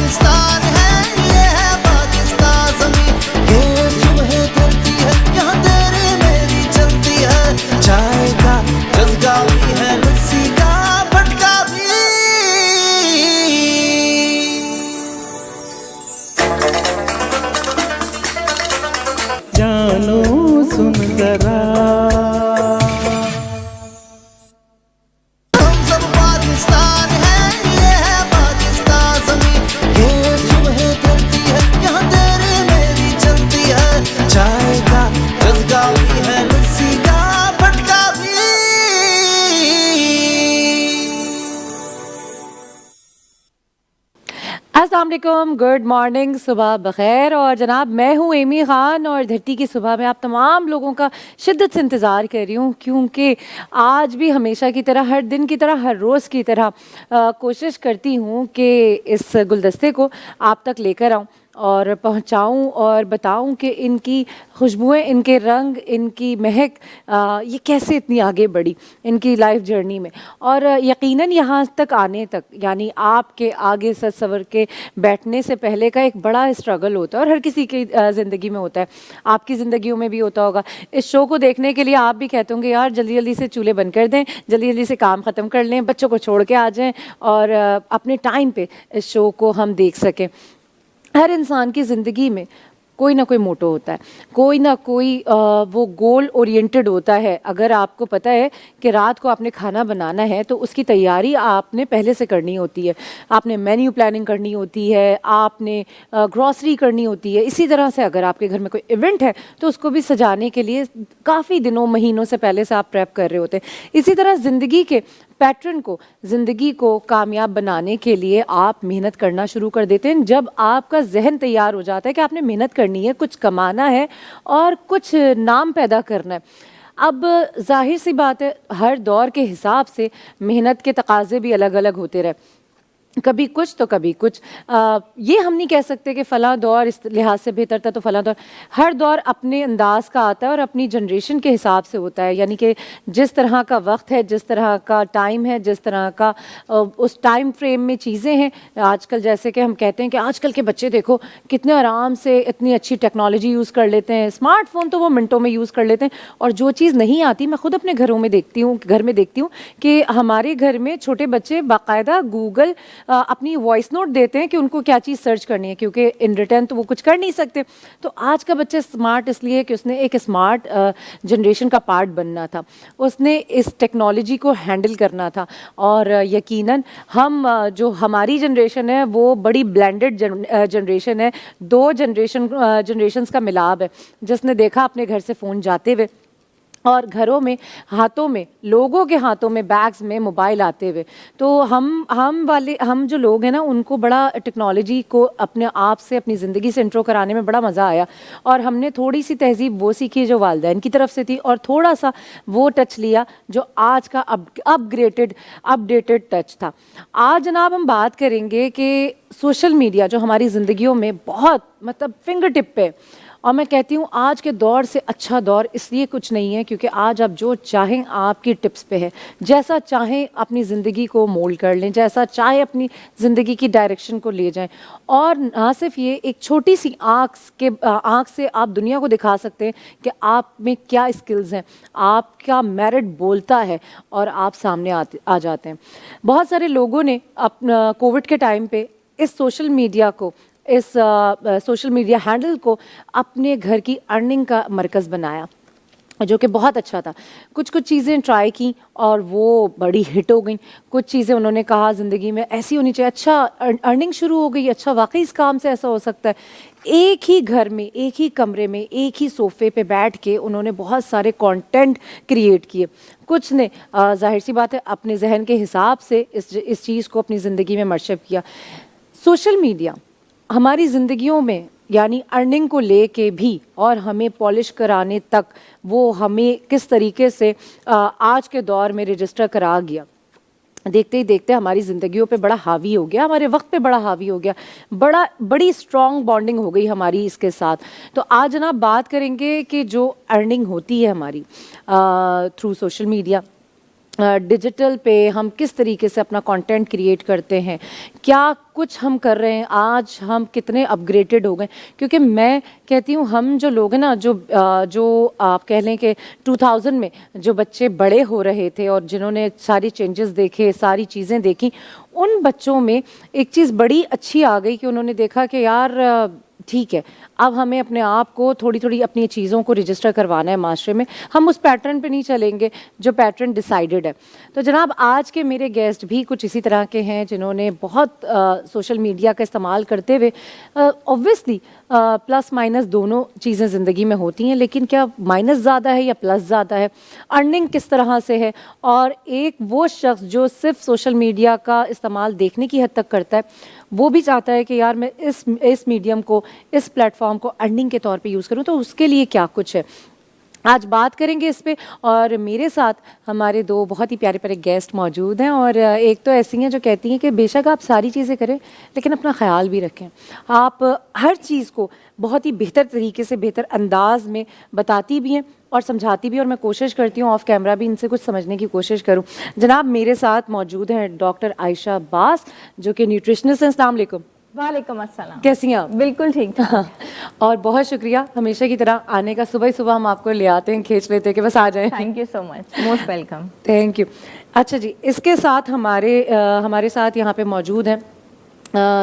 पाकिस्तान है, ये है पाकिस्तान ज़मीं, ये सुबह ढलती है, यहाँ तेरी मेरी चलती है, चाय का जज़्बा भी है, लस्सी का भटका भी। जानो सुन जरा, हम सब पाकिस्तान है, ये है पाकिस्तान ज़मीं, ये सुबह ढलती है, यहाँ तेरी मेरी चलती है, चाय का जज़्बा भी है, लस्सी का भटका भी। अस्सलाम वालेकुम, गुड मॉर्निंग, सुबह बखैर। और जनाब मैं हूँ एमी ख़ान और धरती की सुबह में आप तमाम लोगों का शिद्दत से इंतज़ार कर रही हूँ, क्योंकि आज भी हमेशा की तरह, हर दिन की तरह, हर रोज़ की तरह कोशिश करती हूँ कि इस गुलदस्ते को आप तक लेकर आऊँ और पहुँचाऊँ और बताऊँ कि इनकी खुशबुएँ, इनके रंग, इनकी महक ये कैसे इतनी आगे बढ़ी इनकी लाइफ जर्नी में। और यकीनन यहाँ तक आने तक, यानी आपके आगे सज सवर के बैठने से पहले का एक बड़ा स्ट्रगल होता है, और हर किसी की ज़िंदगी में होता है, आपकी ज़िंदगियों में भी होता होगा। इस शो को देखने के लिए आप भी कहते होंगे यार जल्दी जल्दी से चूल्हे बंद कर दें, जल्दी जल्दी से काम ख़त्म कर लें, बच्चों को छोड़ के आ जाएँ और अपने टाइम पे इस शो को हम देख सकें। हर इंसान की ज़िंदगी में कोई ना कोई मोटो होता है, कोई ना कोई वो गोल ओरिएंटेड होता है। अगर आपको पता है कि रात को आपने खाना बनाना है तो उसकी तैयारी आपने पहले से करनी होती है, आपने मेन्यू प्लानिंग करनी होती है, आपने ग्रॉसरी करनी होती है। इसी तरह से अगर आपके घर में कोई इवेंट है तो उसको भी सजाने के लिए काफ़ी दिनों, महीनों से पहले से आप प्रेप कर रहे होते हैं। इसी तरह ज़िंदगी के पैटर्न को, ज़िंदगी को कामयाब बनाने के लिए आप मेहनत करना शुरू कर देते हैं। जब आपका जहन तैयार हो जाता है कि आपने मेहनत करनी है, कुछ कमाना है और कुछ नाम पैदा करना है। अब जाहिर सी बात है, हर दौर के हिसाब से मेहनत के तकाजे भी अलग अलग होते रहे, कभी कुछ तो कभी कुछ। ये हम नहीं कह सकते कि फ़लाँ दौर इस लिहाज से बेहतर था तो फ़लाँ दौर। हर दौर अपने अंदाज़ का आता है और अपनी जनरेशन के हिसाब से होता है, यानी कि जिस तरह का वक्त है, जिस तरह का टाइम है, जिस तरह का उस टाइम फ्रेम में चीज़ें हैं। आजकल जैसे कि हम कहते हैं कि आजकल के बच्चे देखो कितने आराम से इतनी अच्छी टेक्नोलॉजी यूज़ कर लेते हैं, स्मार्टफोन तो वो मिनटों में यूज़ कर लेते हैं। और जो चीज़ नहीं आती, मैं खुद अपने घरों में देखती हूँ, घर में देखती हूँ कि हमारे घर में छोटे बच्चे बाकायदा गूगल अपनी वॉइस नोट देते हैं कि उनको क्या चीज़ सर्च करनी है, क्योंकि इन रिटर्न तो वो कुछ कर नहीं सकते। तो आज का बच्चा स्मार्ट इसलिए कि उसने एक स्मार्ट जनरेशन का पार्ट बनना था, उसने इस टेक्नोलॉजी को हैंडल करना था। और यकीनन हम जो हमारी जनरेशन है वो बड़ी ब्लेंडेड जनरेशन है, दो जनरेशन्स का मिलाप है, जिसने देखा अपने घर से फ़ोन जाते हुए और घरों में, हाथों में, लोगों के हाथों में, बैग्स में मोबाइल आते हुए। तो हम जो लोग हैं ना, उनको बड़ा टेक्नोलॉजी को अपने आप से, अपनी ज़िंदगी से इंट्रो कराने में बड़ा मज़ा आया। और हमने थोड़ी सी तहज़ीब वो सीखी जो वालिदैन की तरफ से थी, और थोड़ा सा वो टच लिया जो आज का अपडेटेड टच था। आज जनाब हम बात करेंगे कि सोशल मीडिया जो हमारी ज़िंदगियों में बहुत, मतलब फिंगर टिप पे, और मैं कहती हूँ आज के दौर से अच्छा दौर इसलिए कुछ नहीं है क्योंकि आज आप जो चाहें आपकी टिप्स पे है, जैसा चाहें अपनी ज़िंदगी को मोल्ड कर लें, जैसा चाहे अपनी ज़िंदगी की डायरेक्शन को ले जाएं। और ना सिर्फ ये, एक छोटी सी आँख से आप दुनिया को दिखा सकते हैं कि आप में क्या स्किल्स हैं, आपका मेरिट बोलता है और आप सामने आ जाते हैं। बहुत सारे लोगों ने अपना कोविड के टाइम पे इस सोशल मीडिया हैंडल को अपने घर की अर्निंग का मरकज़ बनाया, जो कि बहुत अच्छा था। कुछ चीज़ें ट्राई की और वो बड़ी हिट हो गई। कुछ चीज़ें उन्होंने कहा ज़िंदगी में ऐसी होनी चाहिए, अच्छा अर्निंग शुरू हो गई, अच्छा वाकई इस काम से ऐसा हो सकता है। एक ही घर में, एक ही कमरे में, एक ही सोफ़े पे बैठ के उन्होंने बहुत सारे कंटेंट क्रिएट किए। कुछ ने जाहिर सी बात है अपने जहन के हिसाब से इस चीज़ को अपनी ज़िंदगी में मर्शब किया। सोशल मीडिया हमारी ज़िंदगियों में, यानी अर्निंग को लेके भी और हमें पॉलिश कराने तक, वो हमें किस तरीके से आज के दौर में रजिस्टर करा गया, देखते ही देखते हमारी ज़िंदगियों पे बड़ा हावी हो गया, हमारे वक्त पे बड़ा हावी हो गया, बड़ी स्ट्रॉन्ग बॉन्डिंग हो गई हमारी इसके साथ। तो आज जनाब बात करेंगे कि जो अर्निंग होती है हमारी थ्रू सोशल मीडिया, डिजिटल पे हम किस तरीके से अपना कंटेंट क्रिएट करते हैं, क्या कुछ हम कर रहे हैं, आज हम कितने अपग्रेडेड हो गए. क्योंकि मैं कहती हूँ हम जो लोग हैं ना, जो आप कह लें कि 2000 में जो बच्चे बड़े हो रहे थे और जिन्होंने सारी चेंजेस देखे, सारी चीज़ें देखी, उन बच्चों में एक चीज़ बड़ी अच्छी आ गई कि उन्होंने देखा कि यार ठीक है, अब हमें अपने आप को थोड़ी थोड़ी अपनी चीज़ों को रजिस्टर करवाना है माशरे में, हम उस पैटर्न पे नहीं चलेंगे जो पैटर्न डिसाइडेड है. तो जनाब आज के मेरे गेस्ट भी कुछ इसी तरह के हैं जिन्होंने बहुत सोशल मीडिया का इस्तेमाल करते हुए, ऑब्वियसली प्लस माइनस दोनों चीज़ें ज़िंदगी में होती हैं, लेकिन क्या माइनस ज़्यादा है या प्लस ज़्यादा है, अर्निंग किस तरह से है, और एक वो शख्स जो सिर्फ सोशल मीडिया का इस्तेमाल देखने की हद तक करता है, वो भी चाहता है कि यार मैं इस मीडियम को, इस प्लेटफॉर्म को अर्निंग के तौर पे यूज़ करूं, तो उसके लिए क्या कुछ है. आज बात करेंगे इस पे. और मेरे साथ हमारे दो बहुत ही प्यारे प्यारे गेस्ट मौजूद हैं, और एक तो ऐसी हैं जो कहती हैं कि बेशक आप सारी चीज़ें करें लेकिन अपना ख्याल भी रखें. आप हर चीज़ को बहुत ही बेहतर तरीके से, बेहतर अंदाज में बताती भी हैं और समझाती भी, और मैं कोशिश करती हूँ ऑफ कैमरा भी इनसे कुछ समझने की कोशिश करूँ. जनाब मेरे साथ मौजूद हैं डॉक्टर आयशा अब्बास जो कि न्यूट्रिशनिस्ट हैं. अस्सलाम वालेकुम. वालेकुम अस्सलाम. कैसी हैं आप? बिल्कुल ठीक ठाक. और बहुत शुक्रिया हमेशा की तरह आने का. सुबह ही सुबह हम आपको ले आते हैं, खींच लेते हैं कि बस आ जाएं. Thank you so much, most welcome. Thank you. अच्छा जी, इसके साथ हमारे साथ यहाँ पे मौजूद हैं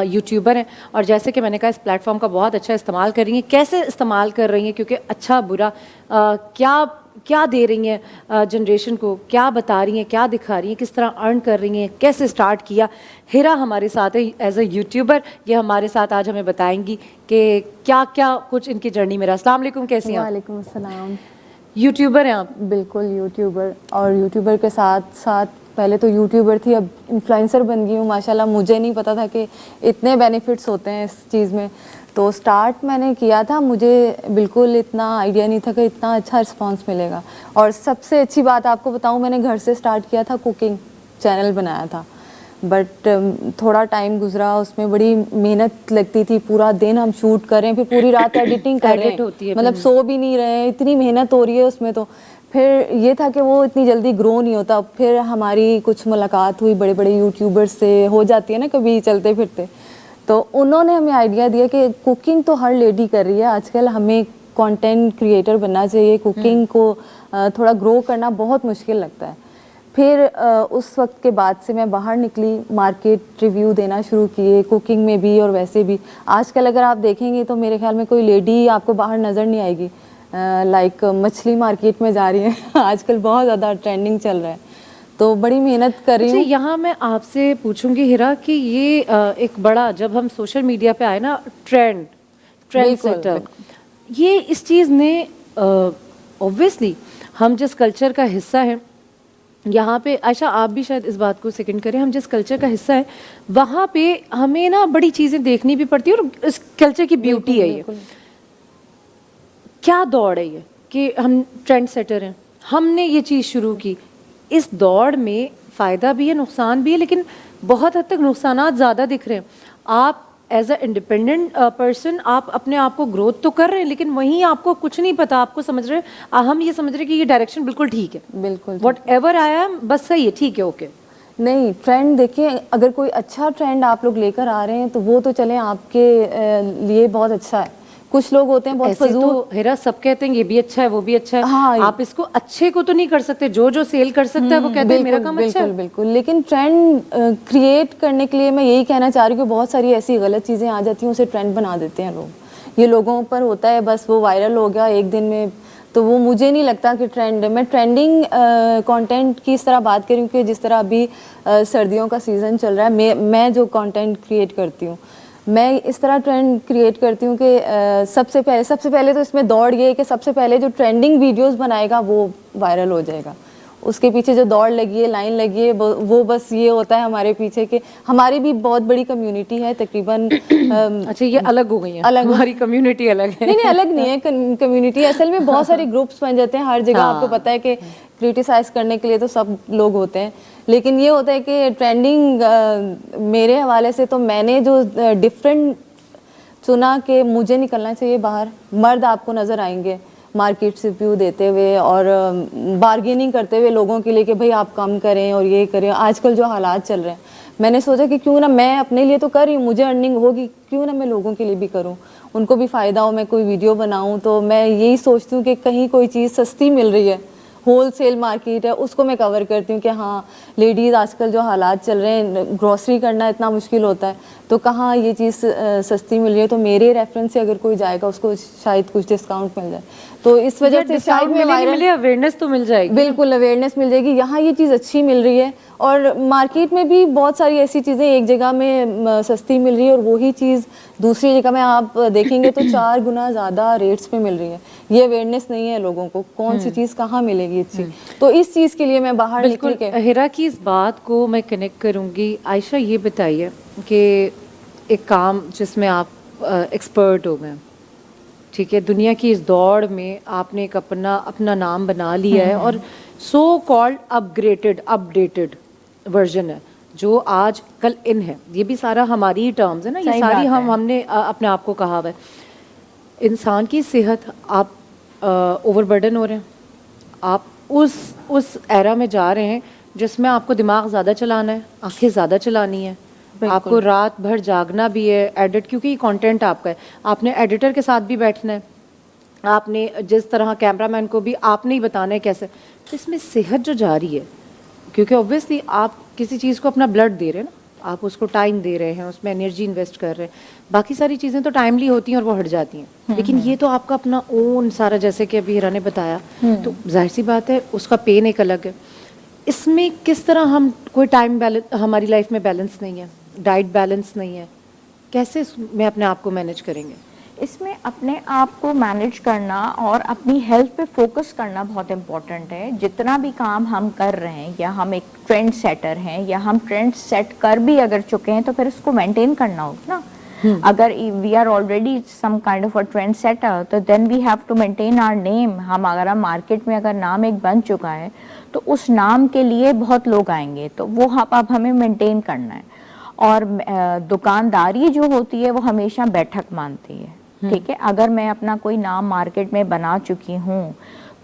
यूट्यूबर हैं, और जैसे कि मैंने कहा इस प्लेटफॉर्म का बहुत अच्छा इस्तेमाल कर रही हैं. कैसे इस्तेमाल कर रही हैं, क्योंकि अच्छा बुरा क्या दे रही हैं जनरेशन को, क्या बता रही हैं, क्या दिखा रही हैं, किस तरह अर्न कर रही हैं, कैसे स्टार्ट किया. हिरा हमारे साथ है एज अ यूट्यूबर, ये हमारे साथ आज हमें बताएंगी कि क्या क्या कुछ इनकी जर्नी में रहा. अस्सलाम वालेकुम, कैसी हैं आप? वालेकुम अस्सलाम. यूट्यूबर हैं आप? बिल्कुल यूट्यूबर, और यूट्यूबर के साथ साथ पहले तो यूट्यूबर थी, अब इन्फ्लुएंसर बन गई हूँ माशाल्लाह. मुझे नहीं पता था कि इतने बेनिफिट्स होते हैं इस चीज़ में. तो स्टार्ट मैंने किया था, मुझे बिल्कुल इतना आइडिया नहीं था कि इतना अच्छा रिस्पांस मिलेगा. और सबसे अच्छी बात आपको बताऊँ, मैंने घर से स्टार्ट किया था, कुकिंग चैनल बनाया था, बट थोड़ा टाइम गुजरा, उसमें बड़ी मेहनत लगती थी. पूरा दिन हम शूट कर रहे हैं, फिर पूरी रात एडिटिंग कर रहे हैं, मतलब सो भी नहीं रहे हैं, इतनी मेहनत हो रही है उसमें. तो फिर ये था कि वो इतनी जल्दी ग्रो नहीं होता. फिर हमारी कुछ मुलाकात हुई बड़े बड़े यूट्यूबर से, हो जाती है ना कभी चलते फिरते, तो उन्होंने हमें आइडिया दिया कि कुकिंग तो हर लेडी कर रही है आजकल, हमें कंटेंट क्रिएटर बनना चाहिए. कुकिंग को थोड़ा ग्रो करना बहुत मुश्किल लगता है. फिर उस वक्त के बाद से मैं बाहर निकली, मार्केट रिव्यू देना शुरू किए, कुकिंग में भी और वैसे भी. आजकल अगर आप देखेंगे तो मेरे ख्याल में कोई लेडी आपको बाहर नज़र नहीं आएगी लाइक मछली मार्केट में जा रही है. आजकल बहुत ज़्यादा ट्रेंडिंग चल रहा है, तो बड़ी मेहनत कर रही हूँ. यहाँ मैं आपसे पूछूंगी हिरा कि ये एक बड़ा, जब हम सोशल मीडिया पे आए ना, ट्रेंड सेटर, ये इस चीज़ ने ऑब्वियसली हम जिस कल्चर का हिस्सा है, यहाँ पे आयशा आप भी शायद इस बात को सेकंड करें, हम जिस कल्चर का हिस्सा है वहाँ पे हमें ना बड़ी चीज़ें देखनी भी पड़ती है, और इस कल्चर की ब्यूटी है ये. क्या दौड़ है ये कि हम ट्रेंड सेटर हैं, हमने ये चीज़ शुरू की. इस दौड़ में फ़ायदा भी है, नुकसान भी है, लेकिन बहुत हद तक नुकसानात ज़्यादा दिख रहे हैं. आप एज अ इंडिपेंडेंट पर्सन आप अपने आप को ग्रोथ तो कर रहे हैं, लेकिन वहीं आपको कुछ नहीं पता, आपको समझ रहे हम ये समझ रहे कि ये डायरेक्शन बिल्कुल ठीक है, बिल्कुल वॉट एवर आया बस सही है, ठीक है, ओके. नहीं, ट्रेंड देखिए, अगर कोई अच्छा ट्रेंड आप लोग लेकर आ रहे हैं तो वो तो चलें, आपके लिए बहुत अच्छा है. कुछ लोग होते हैं बहुत फजूल. तो हिरा सब कहते हैं ये भी अच्छा है, वो भी अच्छा है. हाँ, आप इसको अच्छे को तो नहीं कर सकते, जो सेल कर सकता है वो कहते हैं मेरा काम अच्छा है. बिल्कुल. लेकिन ट्रेंड क्रिएट करने के लिए मैं यही कहना चाह रही हूँ कि बहुत सारी ऐसी गलत चीज़ें आ जाती हैं, उसे ट्रेंड बना देते हैं लोग. ये लोगों पर होता है, बस वो वायरल हो गया एक दिन में, तो वो मुझे नहीं लगता कि ट्रेंड है. मैं ट्रेंडिंग कंटेंट की इस तरह बात करूँ कि जिस तरह अभी सर्दियों का सीज़न चल रहा है, मैं जो कंटेंट क्रिएट करती हूँ, मैं इस तरह ट्रेंड क्रिएट करती हूँ कि सबसे पहले तो इसमें दौड़ ये है कि सबसे पहले जो ट्रेंडिंग वीडियोस बनाएगा वो वायरल हो जाएगा. उसके पीछे जो दौड़ लगी है, लाइन लगी है, वो बस ये होता है हमारे पीछे कि हमारी भी बहुत बड़ी कम्युनिटी है तकरीबन. अच्छा, ये अलग हो गई है, अलग हमारी कम्युनिटी अलग है. नहीं, अलग नहीं है कम्युनिटी. असल में बहुत सारे ग्रुप्स बन जाते हैं हर जगह. आपको पता है कि क्रिटिसाइज करने के लिए तो सब लोग होते हैं, लेकिन ये होता है कि ट्रेंडिंग मेरे हवाले से तो मैंने जो डिफरेंट चुना कि मुझे निकलना चाहिए बाहर. मर्द आपको नज़र आएंगे, मार्केट रिव्यू देते हुए और बार्गेनिंग करते हुए लोगों के लिए कि भाई आप कम करें और ये करें, आजकल जो हालात चल रहे हैं, मैंने सोचा कि क्यों ना मैं अपने लिए तो कर रही हूँ, मुझे अर्निंग होगी, क्यों ना मैं लोगों के लिए भी करूँ, उनको भी फ़ायदा हो, मैं कोई वीडियो बनाऊँ। तो मैं यही सोचती हूँ कि कहीं कोई चीज़ सस्ती मिल रही है, होल सेल मार्केट है, उसको मैं कवर करती हूँ कि हाँ लेडीज़ आजकल जो हालात चल रहे हैं, ग्रॉसरी करना इतना मुश्किल होता है, तो कहाँ ये चीज़ सस्ती मिल रही है, तो मेरे रेफरेंस से अगर कोई जाएगा उसको शायद कुछ डिस्काउंट मिल जाए। तो इस वजह से शायद मैं वायरल, अवेयरनेस तो मिल जाएगी, बिल्कुल अवेयरनेस मिल जाएगी। यहाँ ये चीज़ अच्छी मिल रही है और मार्केट में भी बहुत सारी ऐसी चीज़ें एक जगह में सस्ती मिल रही है और वही चीज़ दूसरी जगह में आप देखेंगे तो 4 गुना ज़्यादा रेट्स पे मिल रही है। ये अवेयरनेस नहीं है लोगों को, कौन सी चीज़ कहाँ मिलेगी अच्छी। तो इस चीज़ के लिए मैं बाहर निकल के, हिरा की इस बात को मैं कनेक्ट करूँगी। आयशा ये बताइए कि एक काम जिसमें आप एक्सपर्ट हो गए, ठीक है, दुनिया की इस दौड़ में आपने एक अपना नाम बना लिया है और सो कॉल्ड अपडेटेड वर्जन है जो आज कल इन है, ये भी सारा हमारी टर्म्स है ना, ये सारी हमने अपने आप को कहा हुआ है। इंसान की सेहत, आप ओवरबर्डन हो रहे हैं, आप उस एरा में जा रहे हैं जिसमें आपको दिमाग ज़्यादा चलाना है, आंखें ज़्यादा चलानी है, आपको रात भर जागना भी है, क्योंकि ये कंटेंट आपका है, आपने एडिटर के साथ भी बैठना है, आपने जिस तरह कैमरामैन को भी आपने ही बताना है कैसे। तो इसमें सेहत जो जा रही है, क्योंकि ऑब्वियसली आप किसी चीज़ को अपना ब्लड दे रहे हैं ना, आप उसको टाइम दे रहे हैं, उसमें एनर्जी इन्वेस्ट कर रहे हैं, बाकी सारी चीज़ें तो टाइमली होती हैं और वो हट जाती हैं, लेकिन ये तो आपका अपना ओन सारा, जैसे कि अभी हिरा ने बताया, तो जाहिर सी बात है उसका पेन एक अलग है। इसमें किस तरह हम कोई टाइम बैलेंस, हमारी लाइफ में बैलेंस नहीं है, डाइट बैलेंस नहीं है, कैसे इसमें अपने आप को मैनेज करेंगे? इसमें अपने आप को मैनेज करना और अपनी हेल्थ पे फोकस करना बहुत इम्पोर्टेंट है। जितना भी काम हम कर रहे हैं, या हम एक ट्रेंड सेटर हैं, या हम ट्रेंड सेट कर भी अगर चुके हैं, तो फिर उसको मेंटेन करना होगा ना। अगर we are already some kind of a trend setter, तो then we have to maintain our name. हम अगर हम मार्केट में अगर नाम एक बन चुका है, तो उस नाम के लिए बहुत लोग आएंगे, तो वो अब हमें मेंटेन करना है। और दुकानदारी जो होती है वो हमेशा बैठक मानती है, ठीक है। अगर मैं अपना कोई नाम मार्केट में बना चुकी हूँ,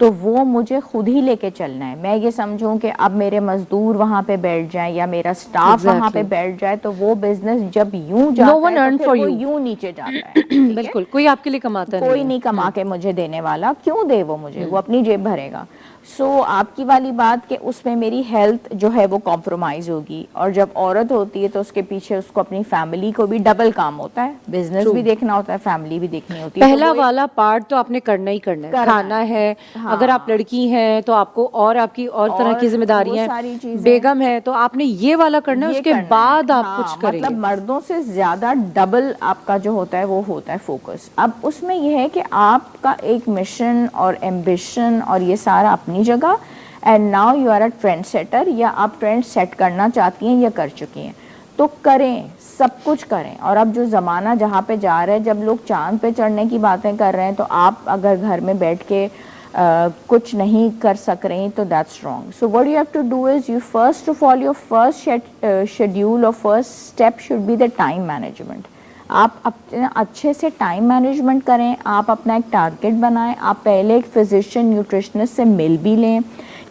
तो वो मुझे खुद ही लेके चलना है। मैं ये समझूं कि अब मेरे मजदूर वहाँ पे बैठ जाए या मेरा स्टाफ वहाँ पे बैठ जाए, तो वो बिजनेस जब यूं जाता है तो फिर वो यूं नीचे जाता है। बिल्कुल, कोई आपके लिए कमाता नहीं, कोई नहीं कमा के मुझे देने वाला, क्यों दे वो मुझे, वो अपनी जेब भरेगा। सो आपकी वाली बात कि उसमें मेरी हेल्थ जो है वो कॉम्प्रोमाइज होगी। और जब औरत होती है तो उसके पीछे उसको अपनी फैमिली को भी डबल काम होता है, बिजनेस भी देखना होता है, फैमिली भी देखनी होती है। पहला वाला पार्ट तो आपने करना ही करना है, खाना है। हाँ। अगर आप लड़की हैं तो आपको और आपकी और तरह की जिम्मेदारियां, बेगम है तो आपने ये वाला करना है, उसके बाद आप कुछ करेंगे। मतलब मर्दों से ज्यादा डबल आपका जो होता है वो होता है फोकस। अब उसमें यह है कि आपका एक मिशन और एम्बिशन और ये सारा अपनी जगह, and now you are a trend setter, या आप ट्रेंड सेट करना चाहती हैं या कर चुकी हैं, तो करें, सब कुछ करें। और अब जो ज़माना जहाँ पे जा रहा है, जब लोग चांद पे चढ़ने की बातें कर रहे हैं, तो आप अगर घर में बैठ के कुछ नहीं कर सक रही तो that's wrong. So what you have to do is, you first of all your first schedule और first step should be the time management. आप अपने अच्छे से टाइम मैनेजमेंट करें, आप अपना एक टारगेट बनाएं, आप पहले एक फिजिशियन न्यूट्रिशनिस्ट से मिल भी लें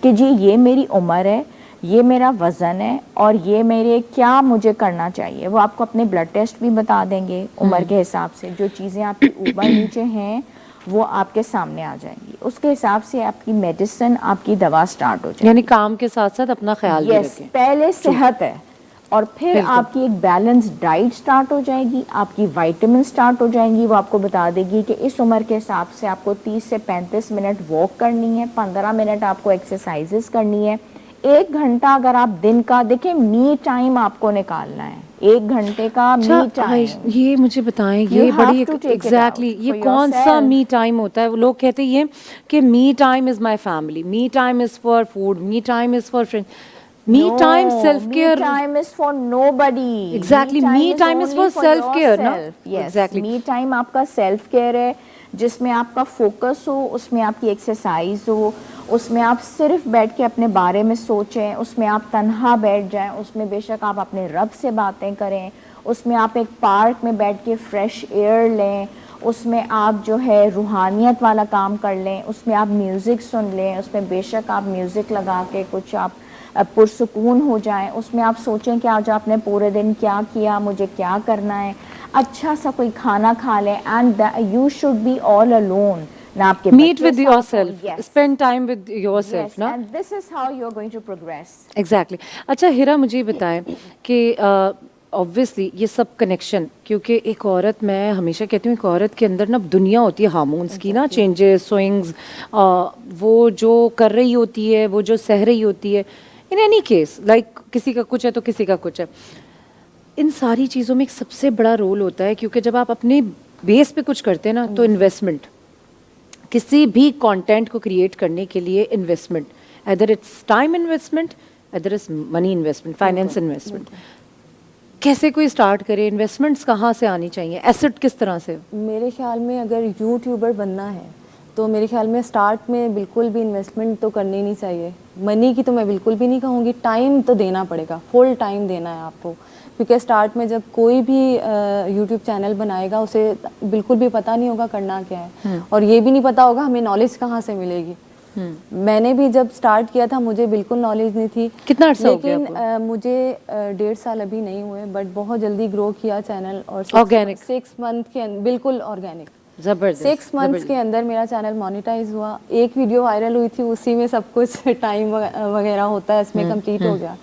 कि जी ये मेरी उम्र है, ये मेरा वज़न है और ये मेरे क्या मुझे करना चाहिए। वो आपको अपने ब्लड टेस्ट भी बता देंगे उम्र के हिसाब से, जो चीज़ें आपकी ऊपर नीचे हैं वो आपके सामने आ जाएंगी, उसके हिसाब से आपकी मेडिसिन, आपकी दवा स्टार्ट हो जाएगी। यानी काम के साथ साथ अपना ख्याल भी रखें। पहले सेहत है और फिर आपकी एक बैलेंस डाइट स्टार्ट हो जाएगी, आपकी विटामिन स्टार्ट हो जाएंगी। वो आपको बता देगी कि इस उम्र के हिसाब से आपको 30 से 35 मिनट वॉक करनी है, 15 मिनट आपको एक्सरसाइजेस करनी है, 1 घंटा अगर आप दिन का देखें, मी टाइम आपको निकालना है, 1 घंटे का मी टाइम। ये मुझे बताएं, ये बड़ी एग्जैक्टली ये कौन सा मी टाइम होता है? लोग कहते हैं ये कि me time is my family, me time is for food, me time is for friends. Me time self care. Me time is for nobody. Exactly. Me time is for self care, ना? Yes. Exactly. Me time आपका self care है, जिसमें आपका focus हो, उसमें आपकी exercise हो, उसमें आप सिर्फ बैठ के अपने बारे में सोचें, उसमें आप तन्हा बैठ जाएं, उसमें बेशक आप अपने रब से बातें करें, उसमें आप एक पार्क में बैठ के फ्रेश एयर लें, उसमें आप जो है रूहानियत वाला काम कर लें, उसमें आप म्यूज़िक सुन लें, उसमें बेशक आप म्यूज़िक लगा के कुछ आप पुरसुकून हो जाएं, उसमें आप सोचें कि आज आपने पूरे दिन क्या किया, मुझे क्या करना है, अच्छा सा कोई खाना खा लें, and you should be all alone ना आपके मीट बच्चों विद साथ योरसेल्फ, हो, yes, spend time with yourself yes, ना. and this is how you're going to progress. Exactly अच्छा हिरा मुझे ये बताएं कि ऑब्वियसली ये सब कनेक्शन, क्योंकि एक औरत, मैं हमेशा कहती हूँ एक औरत के अंदर ना दुनिया होती है हार्मोन्स की ना, चेंजेस, स्विंग्स, वो जो कर रही होती है, वो जो सह रही होती है, इन एनी केस लाइक किसी का कुछ है तो किसी का कुछ है. इन सारी चीज़ों में एक सबसे बड़ा रोल होता है, क्योंकि जब आप अपने बेस पे कुछ करते हैं ना तो इन्वेस्टमेंट, किसी भी कंटेंट को क्रिएट करने के लिए investment, either it's time investment, either it's money investment, finance investment. कैसे कोई स्टार्ट करे, इन्वेस्टमेंट्स कहाँ से आनी चाहिए, एसेट किस तरह से? मेरे ख्याल में अगर यूट्यूबर बनना है तो मेरे ख्याल में स्टार्ट में बिल्कुल भी इन्वेस्टमेंट तो करनी नहीं चाहिए. मनी की तो मैं बिल्कुल भी नहीं कहूँगी, टाइम तो देना पड़ेगा, फुल टाइम देना है आपको, क्योंकि स्टार्ट में जब कोई भी यूट्यूब चैनल बनाएगा उसे बिल्कुल भी पता नहीं होगा करना क्या है, और ये भी नहीं पता होगा हमें नॉलेज कहाँ से मिलेगी. मैंने भी जब स्टार्ट किया था मुझे बिल्कुल नॉलेज नहीं थी. कितना अर्सा हो गया लेकिन मुझे 1.5 साल अभी नहीं हुए, बट बहुत जल्दी ग्रो किया चैनल, और Organic? 6 मंथ के बिल्कुल ऑर्गेनिक, जबरदस्त. 6 मंथ्स के अंदर मेरा चैनल मोनेटाइज हुआ. एक वीडियो वायरल हुई थी, उसी में सब कुछ टाइम वगैरह होता है इसमें कंप्लीट हो गया.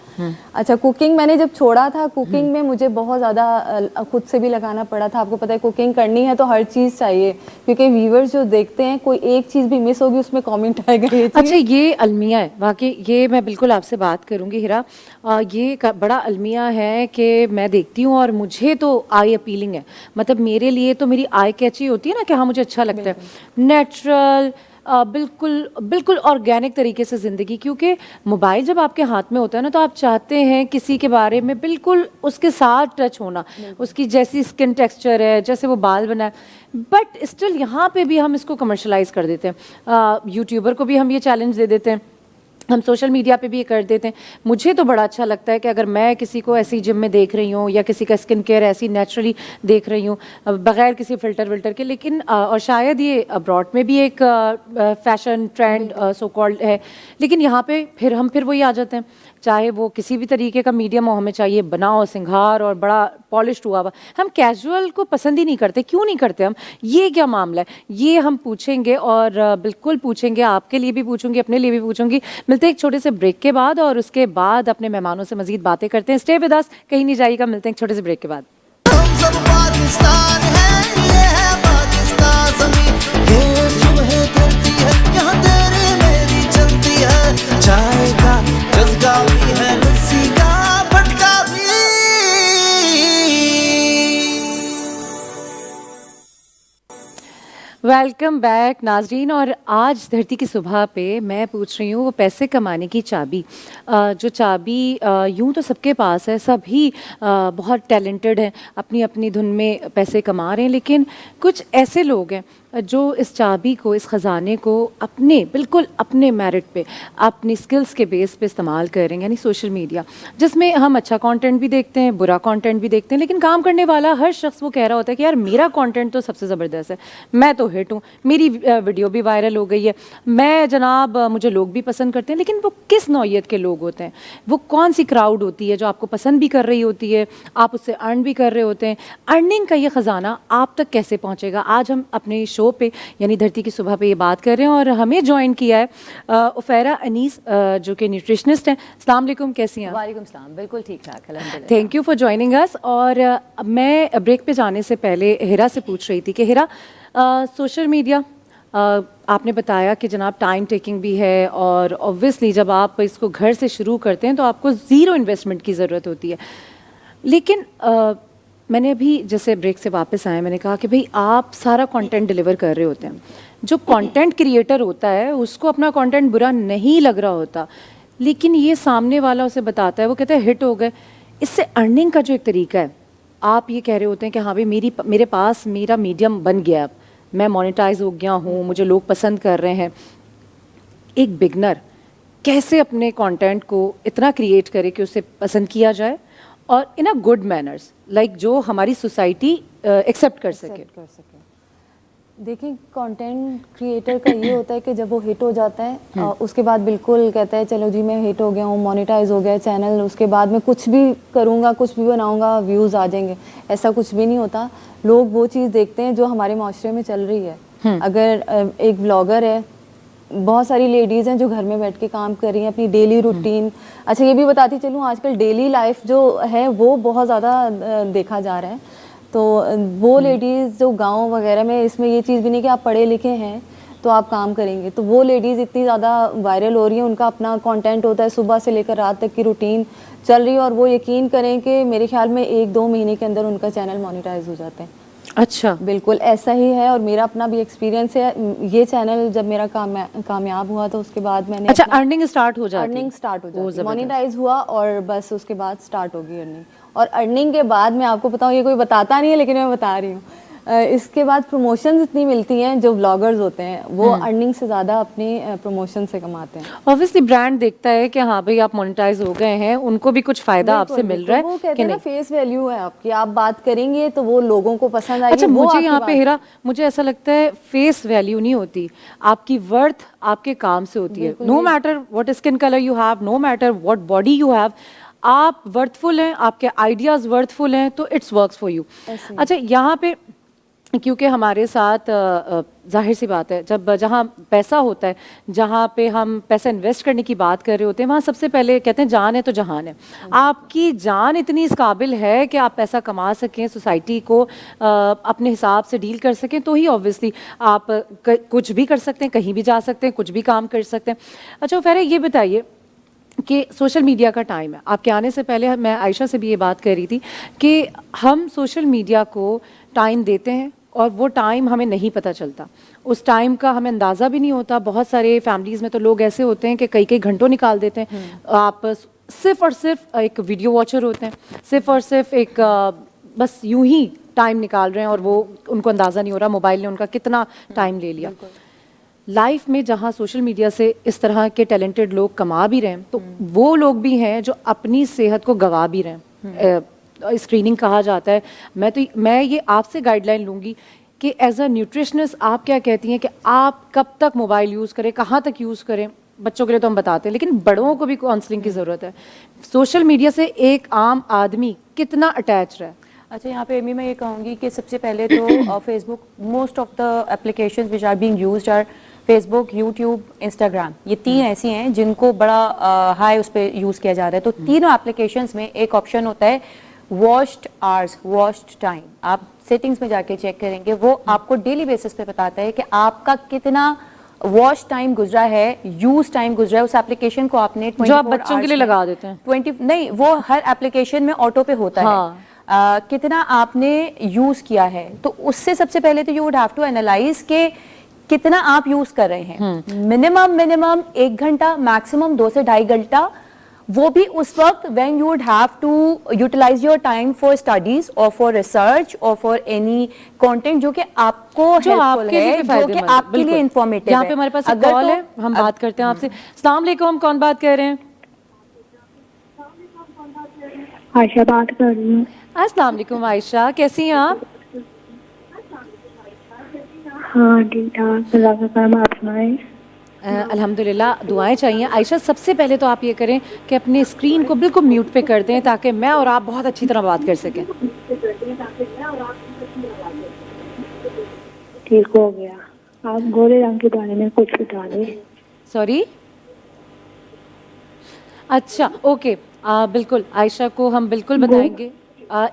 अच्छा, कुकिंग मैंने जब छोड़ा था, कुकिंग में मुझे बहुत ज़्यादा खुद से भी लगाना पड़ा था. आपको पता है कुकिंग करनी है तो हर चीज़ चाहिए, क्योंकि व्यूवर्स जो देखते हैं कोई एक चीज़ भी मिस होगी उसमें कमेंट आएगा ये चीज़. अच्छा, ये अलमिया है वाकई, ये मैं बिल्कुल आपसे बात करूंगी हिरा. ये बड़ा अलमिया है कि मैं देखती हूँ और मुझे तो आई अपीलिंग है, मतलब मेरे लिए तो मेरी आई कैची होती है ना कि हाँ मुझे अच्छा लगता है, नेचुरल, बिल्कुल बिल्कुल ऑर्गेनिक तरीके से ज़िंदगी. क्योंकि मोबाइल जब आपके हाथ में होता है ना तो आप चाहते हैं किसी के बारे में बिल्कुल उसके साथ टच होना, उसकी जैसी स्किन टेक्सचर है, जैसे वो बाल बना है, बट स्टिल यहाँ पे भी हम इसको कमर्शलाइज कर देते हैं. यूट्यूबर को भी हम ये चैलेंज दे देते हैं, हम सोशल मीडिया पे भी ये कर देते हैं. मुझे तो बड़ा अच्छा लगता है कि अगर मैं किसी को ऐसी जिम में देख रही हूँ या किसी का स्किन केयर ऐसी नेचुरली देख रही हूँ बगैर किसी फ़िल्टर विल्टर के, लेकिन और शायद ये अब्रॉड में भी एक फैशन ट्रेंड सो कॉल्ड है, लेकिन यहाँ पे फिर वही आ जाते हैं, चाहे वो किसी भी तरीके का मीडियम हो, हमें चाहिए बनाओ सिंगार और बड़ा पॉलिश्ड हुआ हुआ. हम कैजुअल को पसंद ही नहीं करते. क्यों नहीं करते हम? ये क्या मामला है, ये हम पूछेंगे, और बिल्कुल पूछेंगे, आपके लिए भी पूछूंगी, अपने लिए भी पूछूंगी. मिलते हैं एक छोटे से ब्रेक के बाद, और उसके बाद अपने मेहमानों से मजीद बातें करते हैं. स्टे विद अस, कहीं नहीं जाइएगा. मिलते हैं एक छोटे से ब्रेक के बाद. हम सब पाकिस्तान है, ये है पाकिस्तान ज़मीं, ये सुबह धरती है, यहाँ तेरी मेरी चलती है. चाय का जज्बा भी है, लस्सी का भटका भी. वेलकम बैक नाजरीन. और आज धरती की सुबह पे मैं पूछ रही हूँ वो पैसे कमाने की चाबी, जो चाबी यूँ तो सबके पास है, सभी बहुत टैलेंटेड हैं, अपनी अपनी धुन में पैसे कमा रहे हैं, लेकिन कुछ ऐसे लोग हैं जो इस चाबी को, इस ख़जाने को अपने बिल्कुल अपने मेरिट पे, अपनी स्किल्स के बेस पे इस्तेमाल कर रहे हैं. यानी सोशल मीडिया, जिसमें हम अच्छा कंटेंट भी देखते हैं, बुरा कंटेंट भी देखते हैं, लेकिन काम करने वाला हर शख्स वो कह रहा होता है कि यार मेरा कंटेंट तो सबसे ज़बरदस्त है, मैं तो हिट हूँ, मेरी वीडियो भी वायरल हो गई है, मैं जनाब मुझे लोग भी पसंद करते हैं. लेकिन वो किस नौइयत के लोग होते हैं, वो कौन सी क्राउड होती है जो आपको पसंद भी कर रही होती है, आप उससे अर्न भी कर रहे होते हैं? अर्निंग का ये ख़जाना आप तक कैसे पहुँचेगा? आज हम अपने शो पे यानी धरती की सुबह पे ये बात कर रहे हैं, और हमें ज्वाइन किया है उफैरा अनीस, जो कि न्यूट्रिशनिस्ट हैं. अस्सलाम वालेकुम, कैसी हैं? वालेकुम सलाम, बिल्कुल ठीक ठाक, अल्हम्दुलिल्लाह. Thank you for joining us. और मैं ब्रेक पे जाने से पहले हिरा से पूछ रही थी कि हिरा, सोशल मीडिया आपने बताया कि जनाब टाइम टेकिंग भी है, और ऑब्वियसली जब आप इसको घर से शुरू करते हैं तो आपको ज़ीरो इन्वेस्टमेंट की ज़रूरत होती है. लेकिन मैंने अभी जैसे ब्रेक से वापस आए, मैंने कहा कि भाई आप सारा कंटेंट डिलीवर कर रहे होते हैं, जो कंटेंट क्रिएटर होता है उसको अपना कंटेंट बुरा नहीं लग रहा होता, लेकिन ये सामने वाला उसे बताता है, वो कहता है हिट हो गए. इससे अर्निंग का जो एक तरीका है, आप ये कह रहे होते हैं कि हाँ भाई मेरे पास मेरा मीडियम बन गया, अब मैं मोनेटाइज हो गया हूँ, मुझे लोग पसंद कर रहे हैं. एक बिगनर कैसे अपने कंटेंट को इतना क्रिएट करे कि उसे पसंद किया जाए, और इन अ गुड मैनर्स, लाइक जो हमारी सोसाइटी एक्सेप्ट कर सके? देखिए कंटेंट क्रिएटर का ये होता है कि जब वो हिट हो जाता है उसके बाद बिल्कुल कहता है चलो जी मैं हिट हो गया हूँ, मोनेटाइज हो गया चैनल, उसके बाद मैं कुछ भी करूँगा, कुछ भी बनाऊँगा, व्यूज़ आ जाएंगे। ऐसा कुछ भी नहीं होता। लोग वो चीज़ देखते हैं जो हमारे माशरे में चल रही है। अगर एक व्लॉगर है, बहुत सारी लेडीज़ हैं जो घर में बैठ के काम कर रही हैं अपनी डेली रूटीन। अच्छा ये भी बताती चलूँ, आजकल डेली लाइफ जो है वो बहुत ज़्यादा देखा जा रहा है। तो वो लेडीज़ जो गांव वगैरह में, इसमें ये चीज़ भी नहीं कि आप पढ़े लिखे हैं तो आप काम करेंगे, तो वो लेडीज़ इतनी ज़्यादा वायरल हो रही हैं, उनका अपना कंटेंट होता है, सुबह से लेकर रात तक की रूटीन चल रही है, और वो यकीन करें कि मेरे ख्याल में 1-2 महीने के अंदर उनका चैनल मोनेटाइज हो जाते हैं। अच्छा, बिल्कुल ऐसा ही है, और मेरा अपना भी एक्सपीरियंस है। ये चैनल जब मेरा कामयाब हुआ तो उसके बाद मैंने अच्छा अर्निंग स्टार्ट हो जाती, अर्निंग स्टार्ट हो जाती, मोनेटाइज हुआ और बस उसके बाद स्टार्ट होगी अर्निंग। और अर्निंग के बाद मैं आपको बताऊँ, ये कोई बताता नहीं है लेकिन मैं बता रही हूँ, इसके बाद प्रमोशंस इतनी मिलती हैं, जो व्लॉगर्स होते हैं वो अर्निंग से ज़्यादा अपनी प्रमोशन से कमाते हैं। ऑब्वियसली ब्रांड देखता है कि हाँ भाई आप मोनेटाइज हो गए हैं, उनको भी कुछ फायदा आपसे मिल रहा है। वो कहते हैं ना फेस वैल्यू है आपकी, आप बात करेंगे तो वो लोगों को पसंद आएगी। अच्छा मुझे यहाँ पे हीरा, मुझे ऐसा लगता है फेस वैल्यू नहीं होती, आपकी वर्थ आपके काम से होती है। No matter what skin colour you have, no matter what body you have, आप वर्थफुल हैं, आपके आइडियाज वर्थफुल हैं, तो इट्स वर्क्स फॉर यू। अच्छा यहाँ पे क्योंकि हमारे साथ जाहिर सी बात है, जब जहाँ पैसा होता है, जहाँ पे हम पैसा इन्वेस्ट करने की बात कर रहे होते हैं, वहाँ सबसे पहले कहते हैं जान है तो जहान है। आपकी जान इतनी इस काबिल है कि आप पैसा कमा सकें, सोसाइटी को अपने हिसाब से डील कर सकें, तो ही ऑब्वियसली आप कुछ भी कर सकते हैं, कहीं भी जा सकते हैं, कुछ भी काम कर सकते हैं। अच्छा फेरे ये बताइए कि सोशल मीडिया का टाइम है, आपके आने से पहले मैं आयशा से भी ये बात कर रही थी कि हम सोशल मीडिया को टाइम देते हैं और वो टाइम हमें नहीं पता चलता, उस टाइम का हमें अंदाज़ा भी नहीं होता। बहुत सारे फैमिलीज़ में तो लोग ऐसे होते हैं कि कई कई घंटों निकाल देते हैं। आप सिर्फ और सिर्फ एक वीडियो वॉचर होते हैं, सिर्फ और सिर्फ एक बस यूं ही टाइम निकाल रहे हैं और वो उनको अंदाज़ा नहीं हो रहा मोबाइल ने उनका कितना टाइम ले लिया। लाइफ में जहाँ सोशल मीडिया से इस तरह के टैलेंटेड लोग कमा भी रहे हैं, तो वो लोग भी हैं जो अपनी सेहत को गंवा भी रहे हैं। स्क्रीनिंग कहा जाता है। मैं ये आपसे गाइडलाइन लूँगी कि एज अ न्यूट्रिशनिस्ट आप क्या कहती हैं कि आप कब तक मोबाइल यूज़ करें, कहाँ तक यूज़ करें? बच्चों के लिए तो हम बताते हैं, लेकिन बड़ों को भी काउंसलिंग की ज़रूरत है। सोशल मीडिया से एक आम आदमी कितना अटैच रहा है? अच्छा यहाँ पे एमी मैं ये कहूँगी कि सबसे पहले तो Facebook, most of the applications which are being used are Facebook, YouTube, Instagram, ये 3 ऐसी हैं जिनको बड़ा हाई उस पर यूज़ किया जा रहा है। तो तीनों एप्लीकेशंस में एक ऑप्शन होता है वॉच्ड आवर्स, वॉच्ड टाइम। आप सेटिंग्स में जाके चेक करेंगे, वो आपको डेली बेसिस पे बताता है कि आपका कितना वॉच टाइम गुजरा है, यूज टाइम गुजरा है उस एप्लीकेशन को आपने। जो आप बच्चों के लिए लगा देते हैं 20 नहीं, वो हर एप्लीकेशन में ऑटो पे होता है। कितना आपने यूज किया है, तो उससे सबसे पहले तो you would have to analyse के कितना आप यूज कर रहे हैं। मिनिमम 1 घंटा, मैक्सिमम 2 से 2.5 घंटा, वो भी उस वक्त when you would have to utilize your time for studies or for research or for any content जो कि आपको helpful है, जो कि आपके लिए informative है। यहाँ पे हमारे पास एक कॉल है, हम बात करते हैं आपसे। अस्सलाम वालेकुम, कौन बात कर रहे हैं? आयशा बात कर रही हूँ। अस्सलाम वालेकुम आयशा, कैसी हैं आप? हाँ ठीक ठाक, अल्लाह का करम, आप सुनाएं। अल्हम्दुलिल्लाह, दुआएं चाहिए। आयशा सबसे पहले तो आप ये करें कि अपनी स्क्रीन को बिल्कुल म्यूट पे कर दें ताकि मैं और आप बहुत अच्छी तरह बात कर सकें। ठीक हो गया। आप गोरे रंग के बारे में कुछ बता दें। सॉरी, अच्छा ओके, बिल्कुल आयशा को हम बिल्कुल बताएंगे।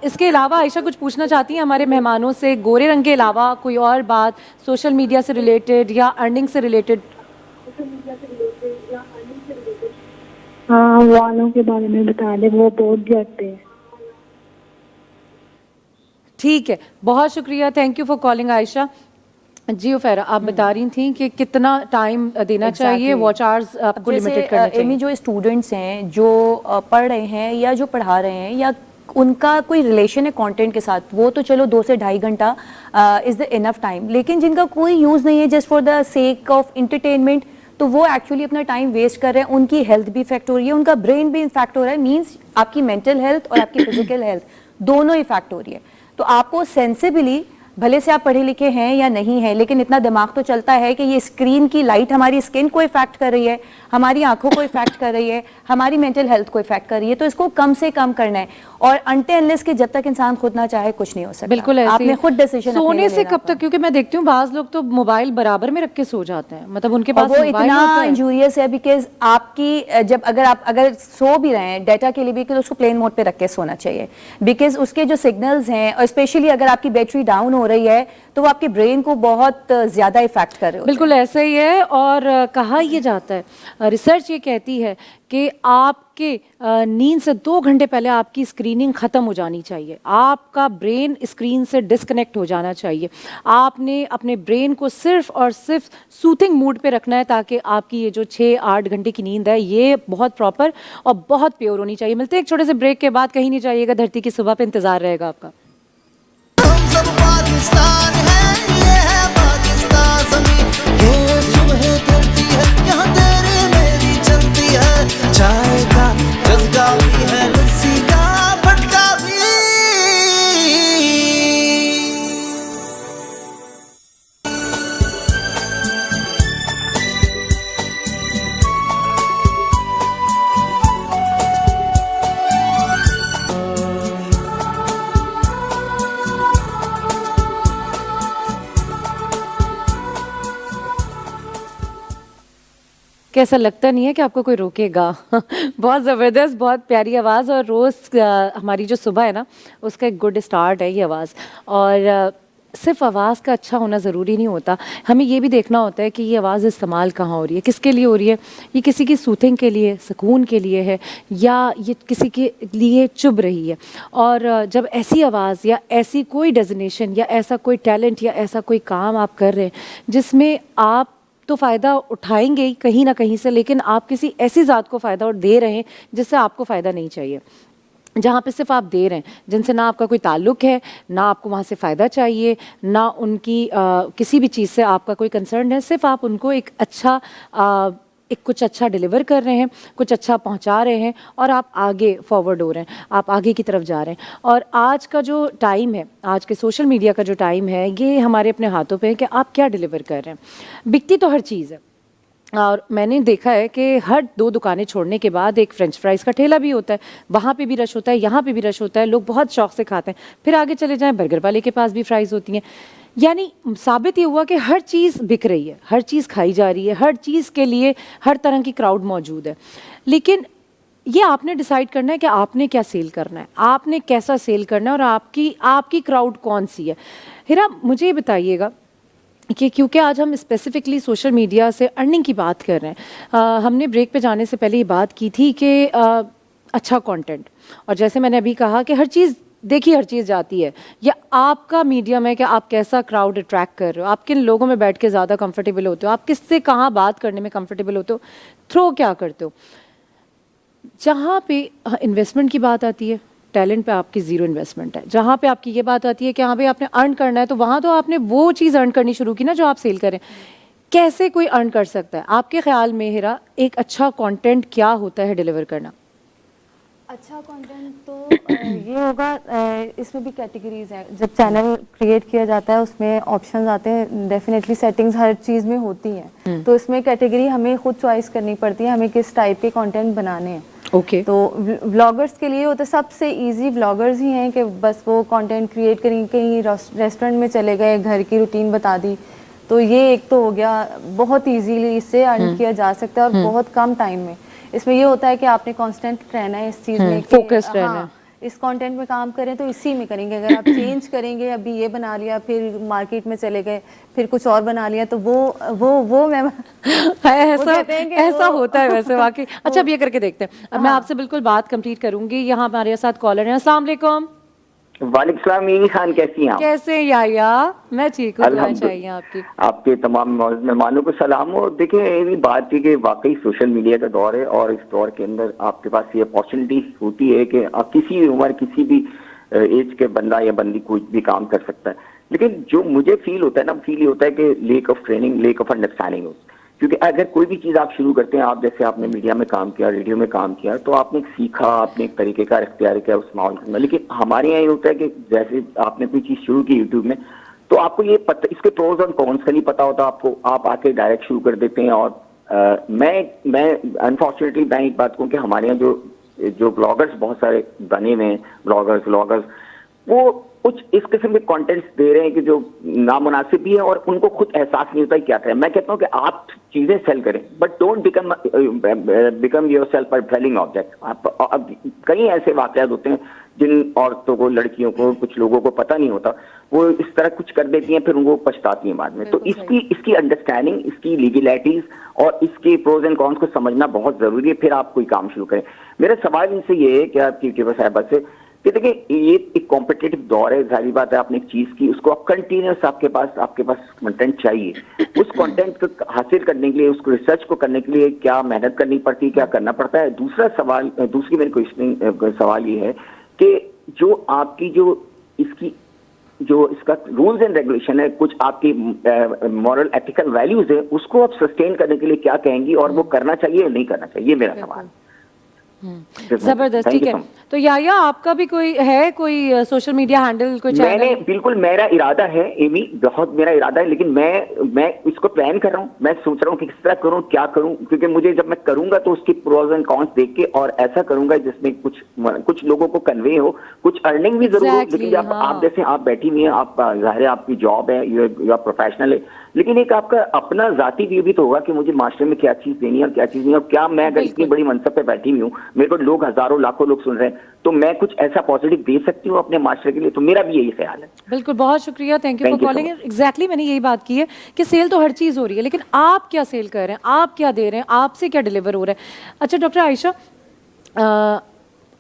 इसके अलावा आयशा कुछ पूछना चाहती हैं हमारे मेहमानों से, गोरे रंग के अलावा कोई और बात सोशल मीडिया से रिलेटेड या अर्निंग से रिलेटेड? हाँ, वालों के बारे में बता दें, वो बहुत जलते हैं। ठीक है, बहुत शुक्रिया, thank you for calling Ayesha. जी फेरा, आप बता रही थी कि कितना टाइम देना चाहिए, वॉच आवर्स आपको लिमिटेड करना चाहिए। एमी, जो स्टूडेंट्स हैं जो पढ़ रहे हैं या जो पढ़ा रहे हैं या उनका कोई रिलेशन है कंटेंट के साथ, वो तो चलो 2 से 2.5 घंटा इज द इनफ टाइम। लेकिन जिनका कोई यूज़ नहीं है, just for the sake of entertainment, तो वो एक्चुअली अपना टाइम वेस्ट कर रहे हैं। उनकी हेल्थ भी इफेक्ट हो रही है, उनका ब्रेन भी इफेक्ट हो रहा है, मीन्स आपकी मेंटल हेल्थ और आपकी फिजिकल हेल्थ दोनों इफेक्ट हो रही है। तो आपको सेंसिबली بھلے سے آپ پڑھے لکھے ہیں یا نہیں ہیں, لیکن اتنا دماغ تو چلتا ہے کہ یہ اسکرین کی لائٹ ہماری اسکن کو افیکٹ کر رہی ہے, ہماری آنکھوں کو افیکٹ کر رہی ہے, ہماری مینٹل ہیلتھ کو افیکٹ کر رہی ہے, تو اس کو کم سے کم کرنا ہے. اور انٹل انلیس کہ جب تک انسان خود نہ چاہے کچھ نہیں ہو سکتا. بالکل آپ ایسے نے خود ڈیسیژن سونے سے کب تک, کیونکہ میں دیکھتی ہوں بعض لوگ تو موبائل برابر میں رکھ کے سو جاتے ہیں, مطلب ان کے اور پاس وہ موبائل اتنا ہوتا ہے. انجوریس ہے بیکاز آپ کی جب اگر سو بھی رہے ہیں ڈیٹا کے لیے بھی, کہ اس کو پلین موڈ پہ رکھ کے سونا چاہیے, بیکاز اس کے جو سگنلز ہیں, اور اسپیشلی اگر آپ کی بیٹری ڈاؤن ہو رہی ہے تو وہ آپ کے برین کو بہت زیادہ افیکٹ کر رہے ہوتے ہیں. بالکل ایسا ہی ہے. اور کہا یہ جاتا ہے, ریسرچ یہ کہتی ہے کہ آپ کے نیند سے 2 گھنٹے پہلے آپ کی اسکریننگ ختم ہو جانی چاہیے, آپ کا برین اسکرین سے ڈسکنیکٹ ہو جانا چاہیے. آپ نے اپنے برین کو صرف اور صرف سوتھنگ موڈ پہ رکھنا ہے, تاکہ آپ کی یہ جو 6-8 گھنٹے کی نیند ہے یہ بہت پراپر اور بہت پیور ہونی چاہیے. ملتے ہیں ایک چھوٹے سے بریک کے بعد, کہیں نہیں جائیے گا, دھرتی کی صبح پہ انتظار رہے گا آپ کا. ہم سب پاکستان ہیں, یہ ہے پاکستان زمین, یہ صبح ڈھلتی ہے یہاں تیری میری چلتی ہے, چائے کا جذبہ بھی ہے, لسی کا بھٹکا بھی. کیسا لگتا نہیں ہے کہ آپ کو کوئی روکے گا. بہت زبردست, بہت پیاری آواز, اور روز ہماری جو صبح ہے نا اس کا ایک گڈ اسٹارٹ ہے یہ آواز. اور صرف آواز کا اچھا ہونا ضروری نہیں ہوتا, ہمیں یہ بھی دیکھنا ہوتا ہے کہ یہ آواز استعمال کہاں ہو رہی ہے, کس کے لیے ہو رہی ہے. یہ کسی کی سوتھنگ کے لیے, سکون کے لیے ہے, یا یہ کسی کے لیے چبھ رہی ہے. اور جب ایسی آواز یا ایسی کوئی ڈیزنیشن یا ایسا کوئی ٹیلنٹ یا ایسا کوئی کام آپ کر رہے ہیں جس میں آپ تو فائدہ اٹھائیں گے ہی کہیں نہ کہیں سے, لیکن آپ کسی ایسی ذات کو فائدہ دے رہے ہیں جس سے آپ کو فائدہ نہیں چاہیے, جہاں پہ صرف آپ دے رہے ہیں, جن سے نہ آپ کا کوئی تعلق ہے, نہ آپ کو وہاں سے فائدہ چاہیے, نہ ان کی کسی بھی چیز سے آپ کا کوئی کنسرن ہے, صرف آپ ان کو ایک کچھ اچھا ڈیلیور کر رہے ہیں, کچھ اچھا پہنچا رہے ہیں, اور آپ آگے فارورڈ ہو رہے ہیں, آپ آگے کی طرف جا رہے ہیں. اور آج کا جو ٹائم ہے, آج کے سوشل میڈیا کا جو ٹائم ہے, یہ ہمارے اپنے ہاتھوں پہ ہے کہ آپ کیا ڈیلیور کر رہے ہیں. بکتی تو ہر چیز ہے, اور میں نے دیکھا ہے کہ ہر 2 دکانیں چھوڑنے کے بعد ایک فرینچ فرائز کا ٹھیلا بھی ہوتا ہے, وہاں پہ بھی رش ہوتا ہے, یہاں پہ بھی رش ہوتا ہے, لوگ بہت شوق سے کھاتے ہیں. پھر آگے چلے جائیں برگر والے کے پاس بھی فرائز ہوتی ہیں. یعنی ثابت یہ ہوا کہ ہر چیز بک رہی ہے, ہر چیز کھائی جا رہی ہے, ہر چیز کے لیے ہر طرح کی کراؤڈ موجود ہے. لیکن یہ آپ نے ڈیسائیڈ کرنا ہے کہ آپ نے کیا سیل کرنا ہے, آپ نے کیسا سیل کرنا ہے, اور آپ کی کراؤڈ کون سی ہے. ہیرا مجھے یہ بتائیے گا کہ کیونکہ آج ہم اسپیسیفکلی سوشل میڈیا سے ارننگ کی بات کر رہے ہیں, ہم نے بریک پہ جانے سے پہلے یہ بات کی تھی کہ اچھا کانٹینٹ, اور جیسے میں نے ابھی کہا کہ ہر چیز دیکھیے, ہر چیز جاتی ہے, یا آپ کا میڈیم ہے کہ آپ کیسا کراؤڈ اٹریکٹ کر رہے ہو, آپ کن لوگوں میں بیٹھ کے زیادہ کمفرٹیبل ہوتے ہو, آپ کس سے کہاں بات کرنے میں کمفرٹیبل ہوتے ہو, تھرو کیا کرتے ہو. جہاں پہ انویسٹمنٹ کی بات آتی ہے, ٹیلنٹ پہ آپ کی 0 انویسٹمنٹ ہے. جہاں پہ آپ کی یہ بات آتی ہے کہ ہاں بھائی آپ نے ارن کرنا ہے, تو وہاں تو آپ نے وہ چیز ارن کرنی شروع کی نا جو آپ سیل کریں. کیسے کوئی ارن کر سکتا ہے آپ کے خیال میں ہیرا, ایک اچھا کانٹینٹ کیا ہوتا ہے ڈیلیور کرنا؟ اچھا کنٹینٹ تو یہ ہوگا, اس میں بھی کیٹیگریز ہیں. جب چینل کریٹ کیا جاتا ہے اس میں آپشنز آتے ہیں, ڈیفینیٹلی سیٹنگز ہر چیز میں ہوتی ہیں, تو اس میں کیٹیگری ہمیں خود چوائس کرنی پڑتی ہے ہمیں کس ٹائپ کے کانٹینٹ بنانے ہیں. اوکے, تو ولاگرس کے لیے ہوتا ہے سب سے ایزی ولاگرز ہی ہیں کہ بس وہ کانٹینٹ کریٹ کریں, کہیں ریسٹورینٹ میں چلے گئے, گھر کی روٹین بتا دی, تو یہ ایک تو ہو گیا, بہت ایزیلی اس سے ارن کیا جا سکتا ہے اور بہت کم ٹائم میں. اس میں یہ ہوتا ہے کہ آپ نے کانسٹنٹ رہنا ہے اس چیز میں, فوکسڈ رہنا ہے. اس کانٹینٹ میں کام کریں تو اسی میں کریں گے. اگر آپ چینج کریں گے, ابھی یہ بنا لیا پھر مارکیٹ میں چلے گئے پھر کچھ اور بنا لیا, تو وہ میں ایسا ہوتا ہے ویسے واقعی. اچھا اب یہ کر کے دیکھتے ہیں, اب میں آپ سے بالکل بات کمپلیٹ کروں گی. یہاں ہمارے ساتھ کالر ہیں. السلام علیکم. وعلیکم السلام. میری خان کیسی ہیں آپ؟ کیسے یا میں ٹھیک ہوں, دعائیں چاہیے آپ کی. آپ کے تمام مہمانوں کو سلام. اور دیکھیں یہ بات تھی کہ واقعی سوشل میڈیا کا دور ہے, اور اس دور کے اندر آپ کے پاس یہ اپارچونیٹی ہوتی ہے کہ آپ کسی عمر کسی بھی ایج کے بندہ یا بندی کوئی بھی کام کر سکتا ہے. لیکن جو مجھے فیل ہوتا ہے نا, فیل یہ ہوتا ہے کہ lack of training, lack of understanding. کیونکہ اگر کوئی بھی چیز آپ شروع کرتے ہیں, آپ جیسے آپ نے میڈیا میں کام کیا, ریڈیو میں کام کیا, تو آپ نے سیکھا, آپ نے ایک طریقے کا اختیار کیا اس ماحول میں. لیکن ہمارے یہاں یہ ہوتا ہے کہ جیسے آپ نے کوئی چیز شروع کی یوٹیوب میں, تو آپ کو یہ اس کے پروز اور کونس کا نہیں پتا ہوتا آپ کو, آپ آ کے ڈائریکٹ شروع کر دیتے ہیں. اور میں انفارچونیٹلی میں ایک بات کہوں کہ ہمارے یہاں جو بلاگرز بہت سارے بنے ہوئے ہیں, بلاگرز وہ کچھ اس قسم کے کانٹینٹس دے رہے ہیں کہ جو نامناسب بھی ہے اور ان کو خود احساس نہیں ہوتا کیا کریں. میں کہتا ہوں کہ آپ چیزیں سیل کریں but don't become yourself selling object. اب کئی ایسے واقعات ہوتے ہیں جن عورتوں کو, لڑکیوں کو, کچھ لوگوں کو پتہ نہیں ہوتا, وہ اس طرح کچھ کر دیتی ہیں پھر ان کو پچھتاتی ہیں بعد میں. تو اس کی انڈرسٹینڈنگ, اس کی لیگلائٹیز اور اس کے پروز اینڈ کونس کو سمجھنا بہت ضروری ہے, پھر آپ کوئی کام شروع کریں. میرا سوال ان سے یہ ہے کہ آپ کی یوٹیوبر صاحبہ سے کہ دیکھیں یہ ایک کمپٹیٹو دور ہے, ظاہری بات ہے آپ نے ایک چیز کی, اس کو آپ کنٹینیوس آپ کے پاس کنٹینٹ چاہیے. اس کنٹینٹ کو حاصل کرنے کے لیے, اس کو ریسرچ کو کرنے کے لیے کیا محنت کرنی پڑتی ہے, کیا کرنا پڑتا ہے. دوسری میری کوشچن سوال یہ ہے کہ جو آپ کی جو اس کا رولز اینڈ ریگولیشن ہے, کچھ آپ کی مورل ایتھیکل ویلیوز ہیں, اس کو آپ سسٹین کرنے کے لیے کیا کہیں گی اور وہ کرنا چاہیے یا نہیں کرنا چاہیے, یہ میرا سوال. زبردست, ٹھیک ہے. تو یا آپ کا بھی کوئی سوشل میڈیا ہینڈل, کوئی میں نے چینل؟ بالکل, میرا ارادہ ہے ایمی, بہت میرا ارادہ ہے, لیکن میں اس کو پلان کر رہا ہوں. میں سوچ رہا ہوں کہ کس طرح کروں, کیا کروں, کیونکہ مجھے جب میں کروں گا تو اس کی پروز اینڈ کونس دیکھ کے اور ایسا کروں گا جس میں کچھ لوگوں کو کنوے ہو, کچھ ارننگ بھی ضرور ہو. لیکن جب آپ جیسے آپ بیٹھی ہوئی ہیں, آپ ظاہر ہے آپ کی جاب ہے, یو آر پروفیشنل ہے, لیکن ایک آپ کا اپنا ذاتی ویو بھی تو ہوگا کہ مجھے معاشرے میں کیا چیز دینی ہے اور کیا چیز نہیں, اور کیا میں اگر اتنی بڑی منصب پہ بیٹھی ہوئی ہوں, میرے کو لوگ ہزاروں لاکھوں لوگ سن رہے ہیں, تو میں کچھ ایسا پازیٹیو دے سکتی ہوں اپنے معاشرے کے لیے. تو میرا بھی یہی خیال ہے. بالکل, بہت شکریہ, thank you for calling. Exactly میں نے یہی بات کی ہے کہ سیل تو ہر چیز ہو رہی ہے, لیکن آپ کیا سیل کر رہے ہیں, آپ کیا دے رہے ہیں, آپ سے کیا ڈیلیور ہو رہا ہے. اچھا ڈاکٹر عائشہ,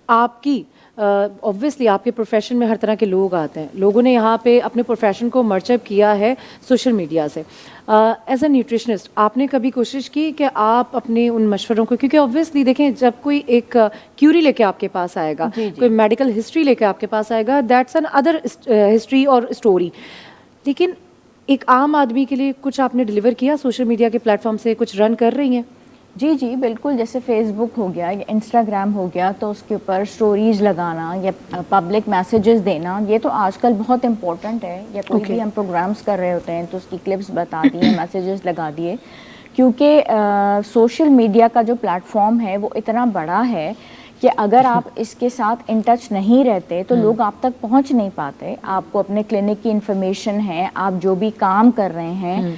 آپ کی اوبویسلی آپ کے پروفیشن میں ہر طرح کے لوگ آتے ہیں, لوگوں نے یہاں پہ اپنے پروفیشن کو مرچ اپ کیا ہے سوشل میڈیا سے. ایز اے نیوٹریشنسٹ آپ نے کبھی کوشش کی کہ آپ اپنے ان مشوروں کو, کیونکہ اوبویسلی دیکھیں جب کوئی ایک کیوری لے کے آپ کے پاس آئے گا, کوئی میڈیکل ہسٹری لے کے آپ کے پاس آئے گا, دیٹس این ادر ہسٹری اور اسٹوری, لیکن ایک عام آدمی کے لیے کچھ آپ نے ڈیلیور کیا سوشل میڈیا کے پلیٹ فارم سے, کچھ رن کر رہی ہیں؟ جی بالکل, جیسے فیس بک ہو گیا یا انسٹاگرام ہو گیا, تو اس کے اوپر سٹوریز لگانا یا پبلک میسیجز دینا, یہ تو آج کل بہت امپورٹنٹ ہے. یا کوئی بھی ہم پروگرامز کر رہے ہوتے ہیں تو اس کی کلپس بتا دیے, میسیجز لگا دیے, کیونکہ سوشل میڈیا کا جو پلیٹ فارم ہے وہ اتنا بڑا ہے کہ اگر آپ اس کے ساتھ ان ٹچ نہیں رہتے تو لوگ آپ تک پہنچ نہیں پاتے. آپ کو اپنے کلینک کی انفارمیشن ہے, آپ جو بھی کام کر رہے ہیں.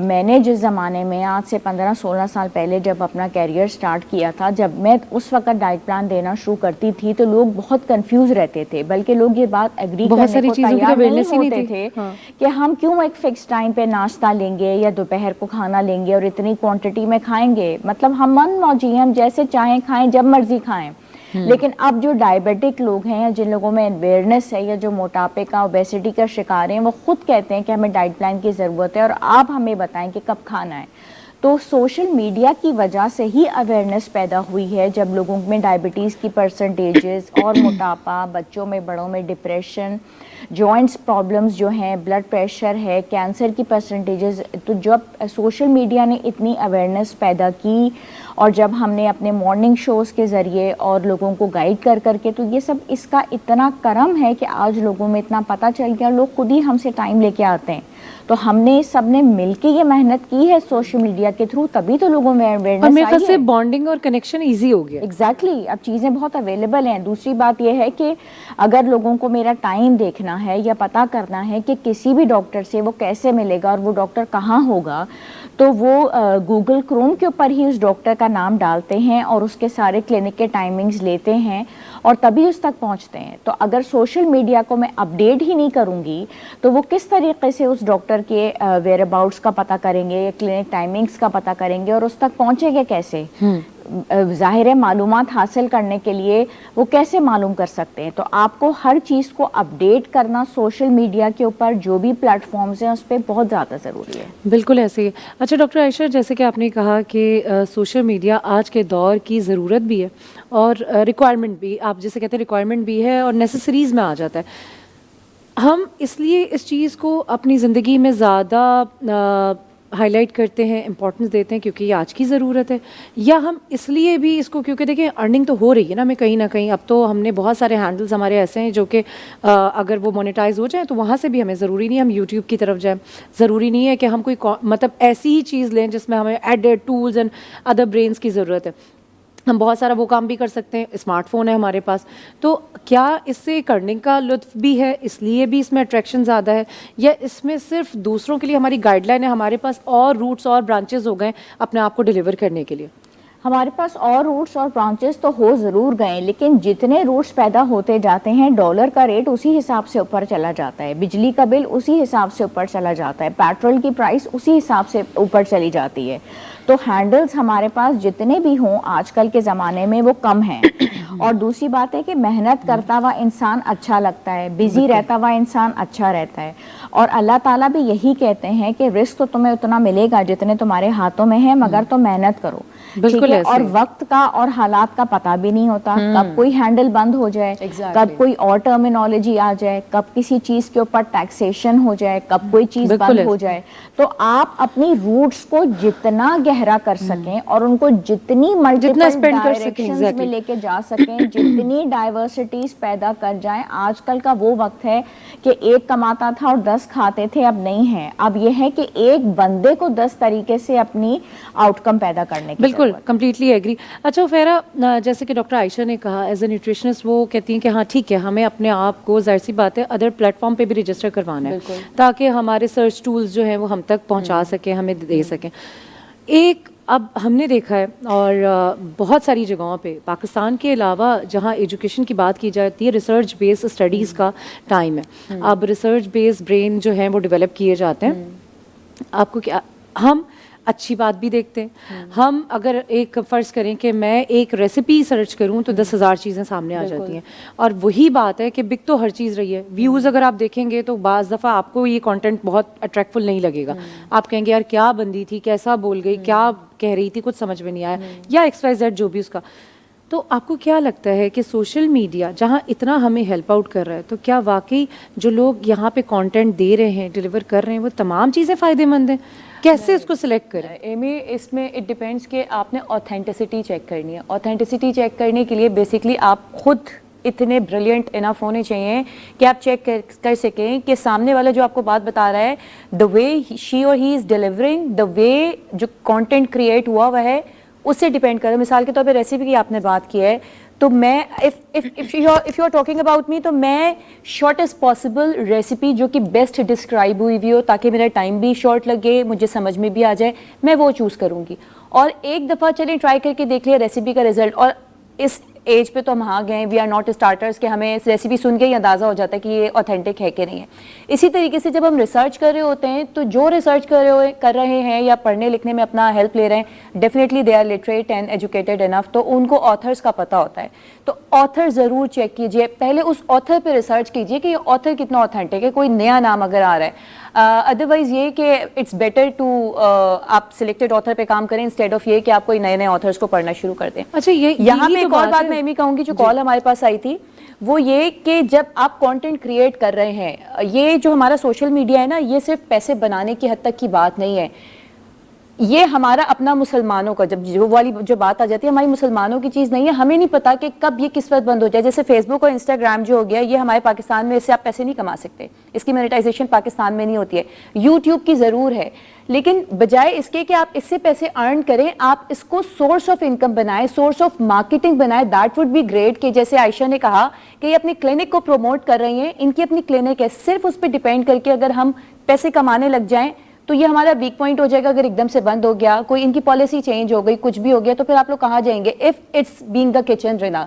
میں نے جس زمانے میں آج سے 15-16 سال پہلے جب اپنا کیریئر سٹارٹ کیا تھا, جب میں اس وقت ڈائٹ پلان دینا شروع کرتی تھی تو لوگ بہت کنفیوز رہتے تھے, بلکہ لوگ یہ بات ایگری کرنے کو تیار نہیں ہوتے تھے کہ ہم کیوں ایک فکس ٹائم پہ ناشتہ لیں گے یا دوپہر کو کھانا لیں گے اور اتنی کوانٹٹی میں کھائیں گے, مطلب ہم من موجی ہیں, ہم جیسے چاہیں کھائیں, جب مرضی کھائیں. لیکن اب جو ڈائبیٹک لوگ ہیں یا جن لوگوں میں اویئرنیس ہے یا جو موٹاپے کا, اوبیسٹی کا شکار ہیں, وہ خود کہتے ہیں کہ ہمیں ڈائٹ پلان کی ضرورت ہے اور آپ ہمیں بتائیں کہ کب کھانا ہے. تو سوشل میڈیا کی وجہ سے ہی اویئرنیس پیدا ہوئی ہے, جب لوگوں میں ڈائبٹیز کی پرسنٹیجز اور موٹاپا, بچوں میں بڑوں میں ڈپریشن, جوائنٹس پرابلمز جو ہیں, بلڈ پریشر ہے, کینسر کی پرسنٹیجز. تو جب سوشل میڈیا نے اتنی اویئرنیس پیدا کی اور جب ہم نے اپنے مارننگ شوز کے ذریعے اور لوگوں کو گائیڈ کر کے, تو یہ سب اس کا اتنا کرم ہے کہ آج لوگوں میں اتنا پتہ چل گیا, لوگ خود ہی ہم سے ٹائم لے کے آتے ہیں. تو ہم نے سب نے مل کے یہ محنت کی ہے سوشل میڈیا کے تھرو, تبھی تو لوگوں میں اویئرنیس آئی ہے. میرے خیال سے بانڈنگ اور کنیکشن ایزی ہو گیا. ایگزیکٹلی, اب چیزیں بہت اویلیبل ہیں. دوسری بات یہ ہے کہ اگر لوگوں کو میرا ٹائم دیکھنا ہے یا پتہ کرنا ہے کہ کسی بھی ڈاکٹر سے وہ کیسے ملے گا اور وہ ڈاکٹر کہاں ہوگا, تو وہ گوگل کروم کے اوپر ہی اس ڈاکٹر کا نام ڈالتے ہیں اور اس کے سارے کلینک کے ٹائمنگز لیتے ہیں اور تبھی اس تک پہنچتے ہیں. تو اگر سوشل میڈیا کو میں اپڈیٹ ہی نہیں کروں گی تو وہ کس طریقے سے اس ڈاکٹر کے ویئر اباؤٹس کا پتہ کریں گے یا کلینک ٹائمنگز کا پتہ کریں گے اور اس تک پہنچیں گے کیسے؟ ظاہر ہے معلومات حاصل کرنے کے لیے وہ کیسے معلوم کر سکتے ہیں. تو آپ کو ہر چیز کو اپڈیٹ کرنا سوشل میڈیا کے اوپر جو بھی پلیٹ فارمز ہیں اس پہ بہت زیادہ ضروری ہے. بالکل ایسے ہی. اچھا ڈاکٹر عائشہ, جیسے کہ آپ نے کہا کہ سوشل میڈیا آج کے دور کی ضرورت بھی ہے اور ریکوائرمنٹ بھی, آپ جیسے کہتے ہیں ریکوائرمنٹ بھی ہے اور نیسیسریز میں آ جاتا ہے. ہم اس لیے اس چیز کو اپنی زندگی میں زیادہ ہائی لائٹ کرتے ہیں, امپورٹنس دیتے ہیں کیونکہ یہ آج کی ضرورت ہے, یا ہم اس لیے بھی اس کو کیونکہ دیکھیں ارننگ تو ہو رہی ہے نا ہمیں کہیں نہ کہیں. اب تو ہم نے بہت سارے ہینڈلز ہمارے ایسے ہیں جو کہ اگر وہ مونیٹائز ہو جائیں تو وہاں سے بھی ہمیں ضروری نہیں ہم یوٹیوب کی طرف جائیں, ضروری نہیں ہے کہ ہم کوئی مطلب ایسی ہی چیز لیں جس میں ہمیں added tools and other brains کی ضرورت ہے. ہم بہت سارا وہ کام بھی کر سکتے ہیں, اسمارٹ فون ہے ہمارے پاس. تو کیا اس سے کرنے کا لطف بھی ہے, اس لیے بھی اس میں اٹریکشن زیادہ ہے, یا اس میں صرف دوسروں کے لیے ہماری گائیڈ لائن ہے, ہمارے پاس اور روٹس اور برانچز ہو گئے اپنے آپ کو ڈیلیور کرنے کے لیے؟ ہمارے پاس اور روٹس اور برانچز تو ہو ضرور گئے, لیکن جتنے روٹس پیدا ہوتے جاتے ہیں ڈالر کا ریٹ اسی حساب سے اوپر چلا جاتا ہے, بجلی کا بل اسی حساب سے اوپر چلا جاتا ہے, پیٹرول کی پرائس اسی حساب سے اوپر چلی جاتی ہے. تو ہینڈلز ہمارے پاس جتنے بھی ہوں آج کل کے زمانے میں وہ کم ہیں. اور دوسری بات ہے کہ محنت کرتا ہوا انسان اچھا لگتا ہے, بزی رہتا ہوا انسان اچھا رہتا ہے. اور اللہ تعالیٰ بھی یہی کہتے ہیں کہ رزق تو تمہیں اتنا ملے گا جتنے تمہارے ہاتھوں میں ہے, مگر تم محنت کرو. بالکل ایسے. اور وقت کا اور حالات کا پتہ بھی نہیں ہوتا, کب کوئی ہینڈل بند ہو جائے, کب کوئی اور ٹرمینالوجی آ جائے, کب کسی چیز کے اوپر ٹیکسیشن ہو جائے, کب کوئی چیز بند ہو جائے. تو آپ اپنی روٹس کو جتنا گہرا کر سکیں اور ان کو جتنی ملٹیپل ڈائریکشنز میں لے کے جا سکیں, جتنی ڈائیورسٹیز پیدا کر جائیں. آج کل کا وہ وقت ہے کہ ایک کماتا تھا اور 10 کھاتے تھے, اب نہیں ہے. اب یہ ہے کہ ایک بندے کو 10 طریقے سے اپنی آؤٹ کم پیدا کرنے کی. بالکل کمپلیٹلی ایگری. اچھا فیرا, جیسے کہ ڈاکٹر عائشہ نے کہا ایز اے نیوٹریشنسٹ, وہ کہتی ہیں کہ ہاں ٹھیک ہے ہمیں اپنے آپ کو ظاہر سی بات ہے ادر پلیٹ فارم پہ بھی رجسٹر کروانا ہے تاکہ ہمارے سرچ ٹولز جو ہیں وہ ہم تک پہنچا سکیں, ہمیں دے سکیں. ایک اب ہم نے دیکھا ہے اور بہت ساری جگہوں پہ پاکستان کے علاوہ جہاں ایجوکیشن کی بات کی جاتی ہے, ریسرچ بیس اسٹڈیز کا ٹائم ہے. اب ریسرچ بیس برین جو ہیں وہ ڈیولپ کیے جاتے ہیں. آپ کو کیا, ہم اچھی بات بھی دیکھتے ہیں. ہم اگر ایک فرض کریں کہ میں ایک ریسیپی سرچ کروں تو 10,000 چیزیں سامنے آ جاتی ہیں, اور وہی بات ہے کہ بک تو ہر چیز رہی ہے. ویوز اگر آپ دیکھیں گے تو بعض دفعہ آپ کو یہ کانٹینٹ بہت اٹریکٹفل نہیں لگے گا, آپ کہیں گے یار کیا بندی تھی, کیسا بول گئی, کیا کہہ رہی تھی, کچھ سمجھ میں نہیں آیا, یا XYZ جو بھی اس کا. تو آپ کو کیا لگتا ہے کہ سوشل میڈیا جہاں اتنا ہمیں ہیلپ آؤٹ کر رہا ہے, تو کیا واقعی جو لوگ یہاں پہ کانٹینٹ دے رہے ہیں, ڈیلیور کر رہے ہیں, وہ تمام چیزیں فائدے مند ہیں؟ کیسے اس کو سلیکٹ کریں؟ ایمی اس میں اٹ ڈیپینڈس کہ آپ نے اوتھینٹسٹی چیک کرنی ہے. اوتھینٹسٹی چیک کرنے کے لیے بیسکلی آپ خود اتنے بریلینٹ انف ہونے چاہیے کہ آپ چیک کر سکیں کہ سامنے والا جو آپ کو بات بتا رہا ہے, دا وے شی اور ہی از ڈیلیورنگ, دا وے جو کانٹینٹ کریٹ ہوا ہے اس سے ڈیپینڈ کرے. مثال کے طور پہ ریسیپی کی آپ نے بات کی ہے, تو میں if you are talking about me تو میں شارٹیسٹ پاسبل ریسیپی جو کہ بیسٹ ڈسکرائب ہوئی ہوئی ہو تاکہ میرا ٹائم بھی شارٹ لگے, مجھے سمجھ میں بھی آ جائے, میں وہ چوز کروں گی. اور ایک دفعہ چلیں ٹرائی کر کے دیکھ لیا ریسیپی کا رزلٹ. اور اس ایج پہ تو ہم آ گئے ہیں, وی آر ناٹ اسٹارٹرس, کہ ہمیں اس ریسیپی سن کے ہی اندازہ ہو جاتا ہے کہ یہ اوتھینٹک ہے کہ نہیں ہے. اسی طریقے سے جب ہم ریسرچ کر رہے ہوتے ہیں تو جو ریسرچ کر رہے ہیں یا پڑھنے لکھنے میں اپنا ہیلپ لے رہے ہیں, definitely they are literate and educated enough, تو ان کو آتھرس کا پتہ ہوتا ہے. تو آتھر ضرور چیک کیجئے, پہلے اس آتھر پہ ریسرچ کیجئے کہ یہ آتھر کتنا اوتھینٹک ہے, کوئی نیا نام اگر آ رہا ہے. ادروائز یہ کہ اٹس بیٹر ٹو آپ سلیکٹڈ آتھر پہ کام کریں انسٹیڈ آف یہ کہ آپ کوئی نئے نئے آتھرس کو پڑھنا شروع کر دیں. اچھا یہاں پہ ایک اور بات میں ایمی کہوں گی جو کال ہمارے پاس آئی تھی, وہ یہ کہ جب آپ کانٹینٹ کریٹ کر رہے ہیں, یہ جو ہمارا سوشل میڈیا ہے نا, یہ صرف پیسے بنانے کی حد تک کی بات نہیں ہے. یہ ہمارا اپنا مسلمانوں کا جب جو بات آ جاتی ہے, ہماری مسلمانوں کی چیز نہیں ہے. ہمیں نہیں پتا کہ کب یہ کس وقت بند ہو جائے. جیسے فیس بک اور انسٹاگرام جو ہو گیا, یہ ہمارے پاکستان میں اس سے آپ پیسے نہیں کما سکتے, اس کی مونیٹائزیشن پاکستان میں نہیں ہوتی ہے. یوٹیوب کی ضرور ہے, لیکن بجائے اس کے کہ آپ اس سے پیسے ارن کریں, آپ اس کو سورس آف انکم بنائیں, سورس آف مارکیٹنگ بنائیں. That would be great. کہ جیسے عائشہ نے کہا کہ یہ اپنی کلینک کو پروموٹ کر رہی ہیں, ان کی اپنی کلینک ہے, صرف اس پہ ڈیپینڈ کر کے اگر ہم پیسے کمانے لگ جائیں تو یہ ہمارا ویک پوائنٹ ہو جائے گا. اگر ایک دم سے بند ہو گیا, کوئی ان کی پالیسی چینج ہو گئی, کچھ بھی ہو گیا, تو پھر آپ لوگ کہاں جائیں گے if it's being the kitchen رنا.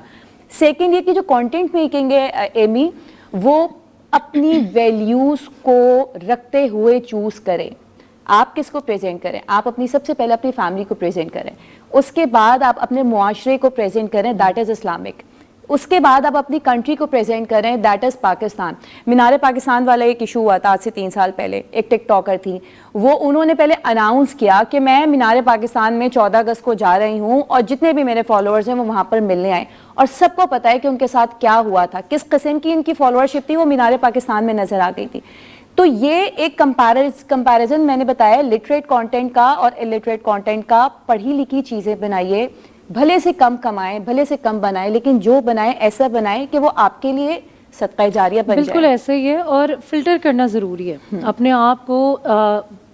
سیکنڈ یہ کہ جو کانٹینٹ میکنگ ہے ایمی, وہ اپنی ویلیوز کو رکھتے ہوئے چوز کریں. آپ کس کو پریزنٹ کریں, آپ اپنی سب سے پہلے اپنی فیملی کو پریزنٹ کریں, اس کے بعد آپ اپنے معاشرے کو پریزنٹ کریں, دیٹ از اسلامک. اس کے بعد آپ اپنی کنٹری کو پریزنٹ کریں, دیٹ از پاکستان. مینار پاکستان والا ایک ایشو ہوا تھا آج سے 3 سال پہلے, ایک ٹک ٹاکر تھی, وہ انہوں نے پہلے اناؤنس کیا کہ میں مینار پاکستان میں 14 اگست کو جا رہی ہوں اور جتنے بھی میرے فالوورز ہیں وہ وہاں پر ملنے آئے, اور سب کو پتہ ہے کہ ان کے ساتھ کیا ہوا تھا, کس قسم کی ان کی فالوورشپ تھی, وہ مینار پاکستان میں نظر آ گئی تھی. تو یہ ایک کمپیریزن میں نے بتایا لٹریٹ کانٹینٹ کا اور الٹریٹ کانٹینٹ کا. پڑھی لکھی چیزیں بنائیے, بھلے سے کم کمائیں, بھلے سے کم بنائیں, لیکن جو بنائیں ایسا بنائیں کہ وہ آپ کے لیے صدقہ جاریہ بن جائے. بالکل ایسے ہی ہے, اور فلٹر کرنا ضروری ہے اپنے آپ کو.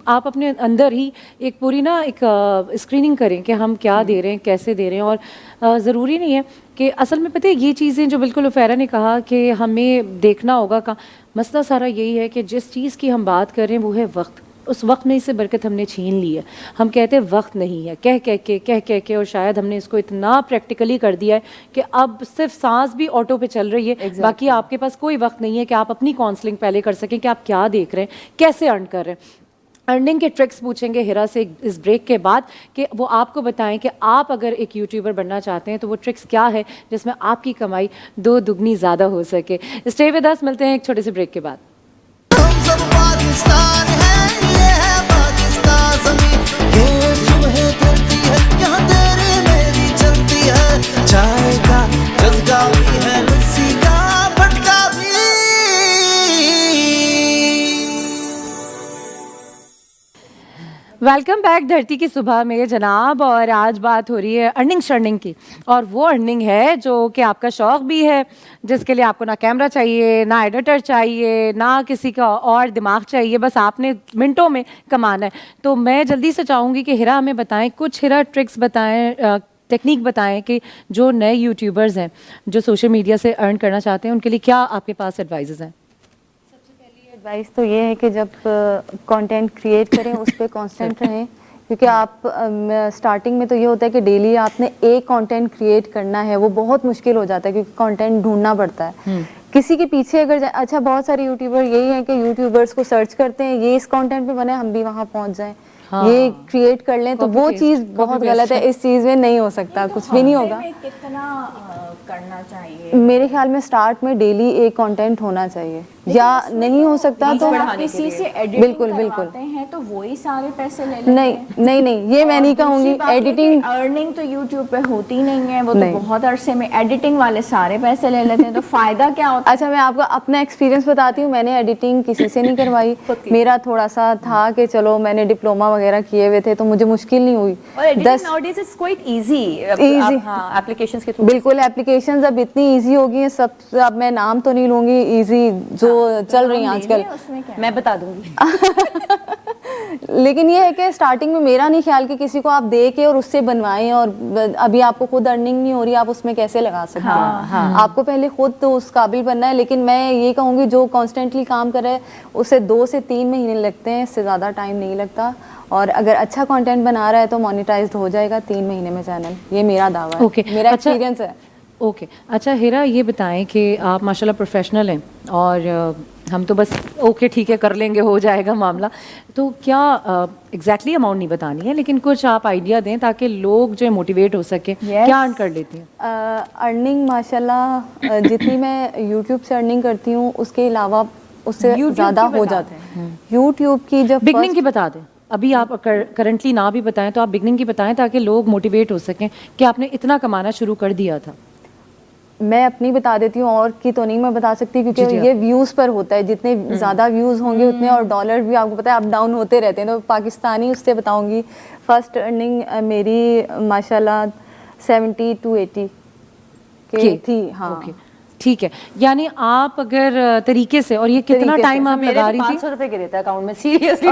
آپ اپنے اندر ہی ایک پوری نا ایک اسکریننگ کریں کہ ہم کیا دے رہے ہیں, کیسے دے رہے ہیں. اور ضروری نہیں ہے کہ اصل میں پتہ ہے یہ چیزیں جو بالکل افیرا نے کہا کہ ہمیں دیکھنا ہوگا کا مسئلہ سارا یہی ہے کہ جس چیز کی ہم بات کر رہے ہیں وہ ہے وقت. اس وقت میں اس سے برکت ہم نے چھین لی ہے. ہم کہتے ہیں وقت نہیں ہے, کہہ کے اور شاید ہم نے اس کو اتنا پریکٹیکلی کر دیا ہے کہ اب صرف سانس بھی آٹو پہ چل رہی ہے. باقی آپ کے پاس کوئی وقت نہیں ہے کہ آپ اپنی کاؤنسلنگ پہلے کر سکیں کہ آپ کیا دیکھ رہے ہیں, کیسے ارن کر رہے ہیں. ارننگ کے ٹرکس پوچھیں گے ہیرا سے اس بریک کے بعد کہ وہ آپ کو بتائیں کہ آپ اگر ایک یوٹیوبر بننا چاہتے ہیں تو وہ ٹرکس کیا ہے جس میں آپ کی کمائی 2 دگنی زیادہ ہو سکے. اسٹے ود اس, ملتے ہیں ایک چھوٹے سے بریک کے بعد. ہم سب پاکستان ہیں, یہ ہے پاکستان زمین, یہ صبح دھرتی ہے, یہاں تیری میری چلتی ہے. چائے کا جذبہ بھی ہے, لسی کا بٹکا بھی. ویلکم بیک دھرتی کی صبح میں جناب. اور آج بات ہو رہی ہے ارننگ شرننگ کی, اور وہ ارننگ ہے جو کہ آپ کا شوق بھی ہے, جس کے لیے آپ کو نہ کیمرہ چاہیے, نہ ایڈیٹر چاہیے, نہ کسی کا اور دماغ چاہیے, بس آپ نے منٹوں میں کمانا ہے. تو میں جلدی سے چاہوں گی کہ ہیرا ہمیں بتائیں, کچھ ہیرا ٹرکس بتائیں, ٹیکنیک بتائیں کہ جو نئے یوٹیوبرز ہیں جو سوشل میڈیا سے ارن کرنا چاہتے ہیں ان کے لیے کیا آپ کے پاس ایڈوائزز ہیں. ایڈوائس تو یہ ہے کہ جب کانٹینٹ کریٹ کریں اس پہ کانسٹنٹ رہیں, کیونکہ آپ اسٹارٹنگ میں تو یہ ہوتا ہے کہ ڈیلی آپ نے ایک کانٹینٹ کریٹ کرنا ہے, وہ بہت مشکل ہو جاتا ہے کیونکہ کانٹینٹ ڈھونڈنا پڑتا ہے. کسی کے پیچھے اگر اچھا بہت سارے یوٹیوبر یہی ہیں کہ یوٹیوبرس کو سرچ کرتے ہیں, یہ اس کانٹینٹ پہ بنے, ہم بھی وہاں پہنچ جائیں, یہ کریٹ کر لیں, تو وہ چیز بہت غلط ہے. اس چیز میں نہیں ہو سکتا, کچھ بھی نہیں ہوگا. کتنا کرنا چاہیے میرے خیال میں اسٹارٹ میں ڈیلی ایک کانٹینٹ ہونا چاہیے, یا نہیں ہو سکتا تو کسی سے بالکل بالکل ہیں تو وہی سارے پیسے لے لیتے نہیں نہیں نہیں, یہ میں نہیں کہوں گی. ایڈیٹنگ ارننگ تو یوٹیوب پہ ہوتی نہیں ہے, وہ تو بہت عرصے میں ایڈیٹنگ والے سارے پیسے لے لیتے ہیں, تو فائدہ کیا ہوتا ہے؟ اچھا میں آپ کو اپنا ایکسپیرینس بتاتی ہوں. میں نے ایڈیٹنگ کسی سے نہیں کروائی, میرا تھوڑا سا تھا کہ چلو میں نے ڈپلوما وغیرہ کیے ہوئے تھے تو مجھے مشکل نہیں ہوئی. بالکل ایپلیکیشنز اب اتنی ایزی ہو گئی ہیں سب, اب میں نام تو نہیں لوں گی, ایزی جو چل رہی ہیں آج کل میں بتا دوں گی. لیکن یہ ہے کہ اسٹارٹنگ میں میرا نہیں خیال کہ کسی کو آپ دے کے اور اس سے بنوائیں, اور ابھی آپ کو خود ارننگ نہیں ہو رہی, آپ اس میں کیسے لگا سکتے ہیں. آپ کو پہلے خود تو اس قابل بننا ہے. لیکن میں یہ کہوں گی جو کانسٹنٹلی کام کر رہا ہے اسے 2 سے 3 مہینے لگتے ہیں, اس سے زیادہ ٹائم نہیں لگتا. اور اگر اچھا کانٹینٹ بنا رہا ہے تو مانیٹائزڈ ہو جائے گا 3 مہینے میں چینل, یہ میرا دعویٰ ہے, میرا ایکسپیرینس ہے. اوکے اچھا ہیرا یہ بتائیں کہ آپ ماشاء اللہ پروفیشنل ہیں, اور ہم تو بس اوکے ٹھیک ہے کر لیں گے ہو جائے گا معاملہ, تو کیا ایگزیکٹلی اماؤنٹ نہیں بتانی ہے لیکن کچھ آپ آئیڈیا دیں تاکہ لوگ جو ہے موٹیویٹ ہو سکیں, کیا ارن کر لیتی ہیں؟ ارننگ ماشاء اللہ جتنی میں یوٹیوب سے ارننگ کرتی ہوں اس کے علاوہ اس سے زیادہ ہو جاتا ہے. یوٹیوب کی جب بگننگ کی بتا دیں, ابھی آپ کرنٹلی نہ بھی بتائیں تو آپ بگننگ کی بتائیں تاکہ لوگ موٹیویٹ ہو سکیں کہ آپ نے اتنا کمانا شروع کر دیا تھا. میں اپنی بتا دیتی ہوں, اور کی تو نہیں میں بتا سکتی کیونکہ یہ ویوز پر ہوتا ہے, جتنے زیادہ ویوز ہوں گے اتنے, اور ڈالر بھی آپ کو پتہ ہے اپ ڈاؤن ہوتے رہتے ہیں. تو پاکستانی اس سے بتاؤں گی, فرسٹ ارننگ میری ماشاء اللہ 70 to 80 کے تھی. ہاں ٹھیک ہے, یعنی آپ اگر طریقے سے, اور یہ کتنا ٹائم آپ لگا رہی تھی؟ 500 روپے گرے تھے اکاؤنٹ میں, سیریسلی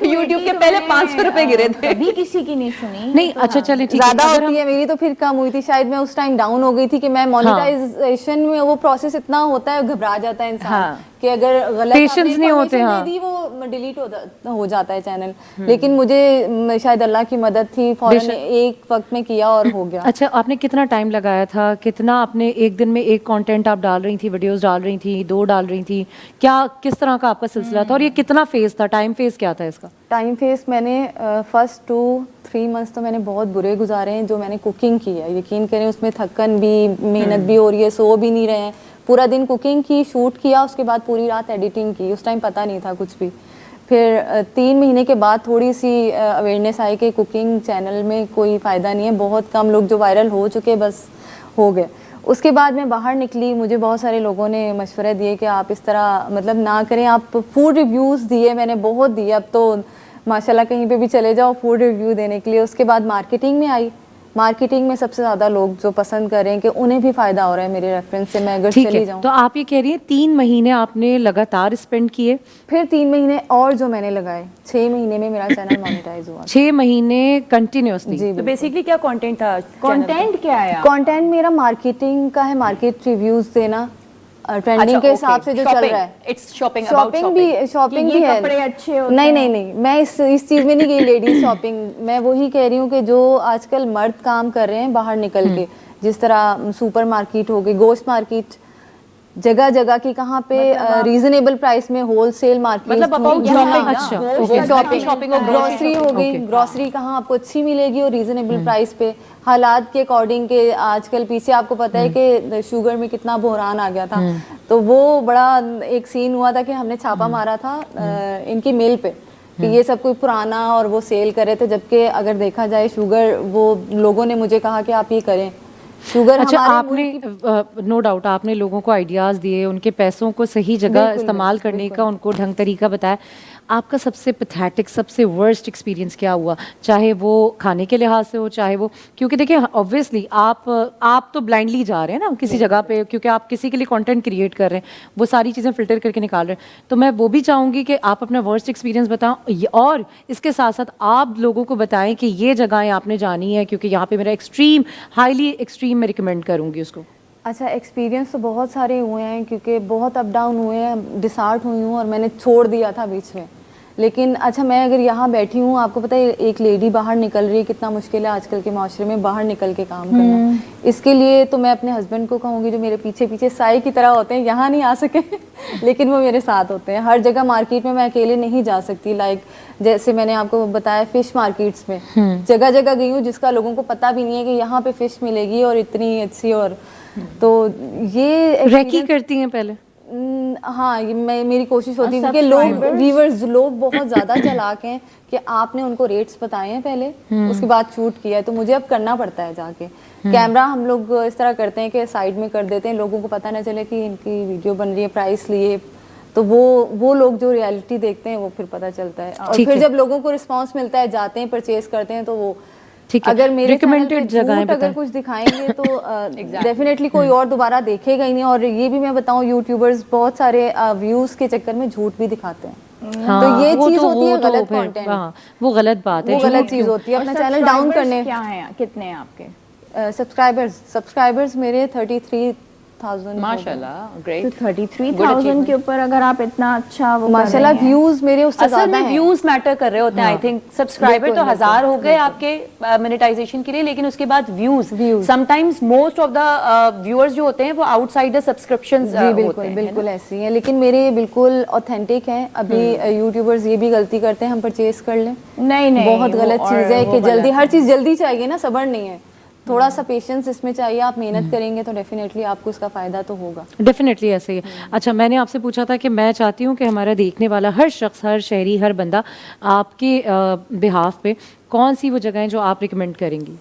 یوٹیوب کے پہلے 500 روپے گرے تھے. ابھی کسی کی نہیں سنی نہیں اچھا چلیں ٹھیک ہے, زیادہ ہوتی ہے میری تو پھر کم ہوئی تھی شاید. میں اس ٹائم ڈاؤن ہو گئی تھی کہ میں مانیٹائزیشن میں وہ پروسیس اتنا ہوتا ہے, گھبرا جاتا ہے انسان کہ اگر غلط پیشنس نہیں ہوتے, دے دی وہ ڈیلیٹ ہو جاتا ہے چینل. لیکن مجھے شاید اللہ کی مدد تھی, فوراً ایک وقت میں کیا اور ہو گیا. اچھا آپ نے کتنا ٹائم لگایا تھا, کتنا آپ نے ایک دن میں ایک کانٹینٹ آپ ڈال رہی تھی, ویڈیوز ڈال رہی تھی, 2 ڈال رہی تھی, کیا کس طرح کا آپ کا سلسلہ تھا, اور یہ کتنا فیز تھا, ٹائم فیز کیا تھا اس کا؟ ٹائم فیس میں نے فرسٹ 2-3 منتھس تو میں نے بہت برے گزارے ہیں. جو میں نے کوکنگ کی ہے, یقین کریں اس میں تھکن بھی, محنت بھی ہو رہی ہے, سو بھی نہیں رہے ہیں, پورا دن کوکنگ کی, شوٹ کیا, اس کے بعد پوری رات ایڈیٹنگ کی. اس ٹائم پتہ نہیں تھا کچھ بھی. پھر 3 مہینے کے بعد تھوڑی سی اویئرنیس آئی کہ کوکنگ چینل میں کوئی فائدہ نہیں ہے, بہت کم لوگ جو وائرل ہو چکے بس ہو گئے. اس کے بعد میں باہر نکلی, مجھے بہت سارے لوگوں نے مشورہ دیے کہ آپ اس طرح مطلب نہ کریں, آپ فوڈ ریویوز دیے, میں نے بہت دیے, اب تو ماشاءاللہ کہیں پہ بھی چلے جاؤ فوڈ ریویو دینے کے لیے. اس کے بعد مارکیٹنگ میں آئی, مارکیٹنگ میں سب سے زیادہ لوگ جو پسند کر رہے ہیں کہ انہیں بھی فائدہ ہو رہا ہے میرے ریفرنس سے, میں اگر ٹھیک چلی ہے, جاؤں. تو آپ یہ کہہ رہی ہیں 3 مہینے آپ نے لگاتار اسپینڈ کیے, پھر 3 مہینے اور جو میں نے لگائے, 6 مہینے میں میرا چینل مانیٹائز ہوا. 6 مہینے کنٹینیوسلی. جی تو بیسکلی کیا کنٹینٹ تھا, کنٹینٹ کیا ہے؟ کنٹینٹ میرا مارکیٹنگ کا ہے, مارکیٹ ریویوز دینا ٹرینڈنگ کے حساب سے جو چل رہا ہے. اٹس شاپنگ اباؤٹ شاپنگ بھی ہے. کپڑے اچھے ہوتے نہیں, میں اس چیز میں نہیں گئی لیڈیز شاپنگ. میں وہی کہہ رہی ہوں کہ جو آج کل مرد کام کر رہے ہیں باہر نکل کے, جس طرح سپر مارکیٹ ہو گئی, گوشت مارکیٹ, جگہ جگہ کی کہاں پہ ریزنیبل پرائس میں ہول سیل مارکیٹ, مطلب اباؤٹ شاپنگ, گروسری ہو گئی, گروسری کہاں آپ کو اچھی ملے گی اور ریزنیبل پرائس پہ, حالات کے اکارڈنگ کے. آج کل پیچھے آپ کو پتہ ہے کہ شوگر میں کتنا بحران آ گیا تھا, تو وہ بڑا ایک سین ہوا تھا کہ ہم نے چھاپا مارا تھا ان کی میل پہ کہ یہ سب کوئی پرانا اور وہ سیل کرے تھے, جبکہ اگر دیکھا جائے شوگر, وہ لوگوں نے مجھے کہا کہ آپ یہ کریں شوگر. اچھا, آپ نے نو ڈاؤٹ آپ نے لوگوں کو آئیڈیاز دیے, ان کے پیسوں کو صحیح جگہ استعمال کرنے کا ان کو ڈھنگ طریقہ بتایا. آپ کا سب سے پیتھیٹک, سب سے ورسٹ ایکسپیرینس کیا ہوا, چاہے وہ کھانے کے لحاظ سے ہو, چاہے وہ, کیونکہ دیکھیں اوبویسلی آپ تو بلائنڈلی جا رہے ہیں نا کسی جگہ پہ, کیونکہ آپ کسی کے لیے کانٹینٹ کریٹ کر رہے ہیں, وہ ساری چیزیں فلٹر کر کے نکال رہے ہیں. تو میں وہ بھی چاہوں گی کہ آپ اپنا ورسٹ ایکسپیرینس بتائیں, اور اس کے ساتھ ساتھ آپ لوگوں کو بتائیں کہ یہ جگہیں آپ نے جانی ہے, کیونکہ یہاں پہ میرا ایکسٹریم, ہائیلی ایکسٹریم میں ریکمینڈ کروں گی اس کو. اچھا, ایکسپیرینس تو بہت سارے ہوئے ہیں کیونکہ بہت اپ ڈاؤن ہوئے ہیں, ڈسارٹ ہوئی ہوں اور میں نے چھوڑ دیا تھا بیچ میں. لیکن اچھا, میں اگر یہاں بیٹھی ہوں, آپ کو پتہ ہے ایک لیڈی باہر نکل رہی ہے, کتنا مشکل ہے آج کل کے معاشرے میں باہر نکل کے کام کرنا. اس کے لیے تو میں اپنے ہسبینڈ کو کہوں گی, جو میرے پیچھے پیچھے سائے کی طرح ہوتے ہیں, یہاں نہیں آ سکے لیکن وہ میرے ساتھ ہوتے ہیں ہر جگہ. مارکیٹ میں اکیلے نہیں جا سکتی, لائک جیسے میں نے آپ کو بتایا فش مارکیٹس میں جگہ جگہ گئی ہوں, جس کا لوگوں کو پتہ بھی نہیں ہے کہ یہاں پہ فش ملے گی اور اتنی اچھی. اور تو یہ ریکی کرتی ہیں پہلے. ہاں, میری کوشش ہوتی ہے کہ لوگ بہت زیادہ چلاک ہیں کہ آپ نے ان کو ریٹس بتائے ہیں پہلے, اس کے بعد شوٹ کیا ہے, تو مجھے اب کرنا پڑتا ہے جا کے. کیمرہ ہم لوگ اس طرح کرتے ہیں کہ سائڈ میں کر دیتے ہیں, لوگوں کو پتہ نہ چلے کہ ان کی ویڈیو بن رہی ہے, پرائس لیے, تو وہ لوگ جو ریالٹی دیکھتے ہیں وہ پھر پتہ چلتا ہے. اور پھر جب لوگوں کو رسپانس ملتا ہے, جاتے ہیں پرچیز کرتے ہیں, تو وہ اگر میرے چینل پہ اگر کچھ دکھائیں گے تو ڈیفینیٹلی کوئی اور دوبارہ دیکھے گا ہی نہیں. اور یہ بھی میں بتاؤں, یوٹیوبرز بہت سارے ویوز کے چکر میں جھوٹ بھی دکھاتے ہیں, تو یہ چیز ہوتی ہے غلط کنٹینٹ, وہ غلط بات ہے, وہ غلط چیز ہوتی ہے. اپنا چینل ڈاؤن کرنے. کیا ہیں, کتنے ہیں آپ کے سبسکرائبرز میرے 33,000 ماشاءاللہ, گریٹ. 33,000 کے اوپر اگر آپ اتنا اچھا وہ ماشاءاللہ ویوز میرے اس سے اصل زیادہ میں ہیں. ویوز میٹر کر رہے ہوتے ہیں. آئی تھنک سبسکرائبر تو 1000 ہو گئے آپ کے مونیٹائزیشن کے لیے, لیکن اس کے بعد views, sometimes most of the viewers جو ہوتے ہیں وہ آؤٹ سائڈ دا سبسکرپشنز ہوتے ہیں. بالکل ایسی ہیں, لیکن میرے بالکل اوتھینٹک ہیں. ابھی یوٹیوبرز یہ بھی غلطی کرتے ہیں, ہم پرچیز کر لیں, نہیں, بہت غلط چیز ہے کہ جلدی, ہر چیز جلدی چاہیے نا, صبر نہیں ہے, تھوڑا سا پیشنس اس میں چاہیے. آپ محنت کریں گے تو ڈیفینیٹلی آپ کو اس کا فائدہ تو ہوگا. ڈیفینیٹلی ایسے ہی. اچھا, میں نے آپ سے پوچھا تھا کہ میں چاہتی ہوں کہ ہمارا دیکھنے والا ہر شخص, ہر شہری, ہر بندہ آپ کے بہاف پہ کون سی وہ جگہیں جو آپ ریکمینڈ کریں گی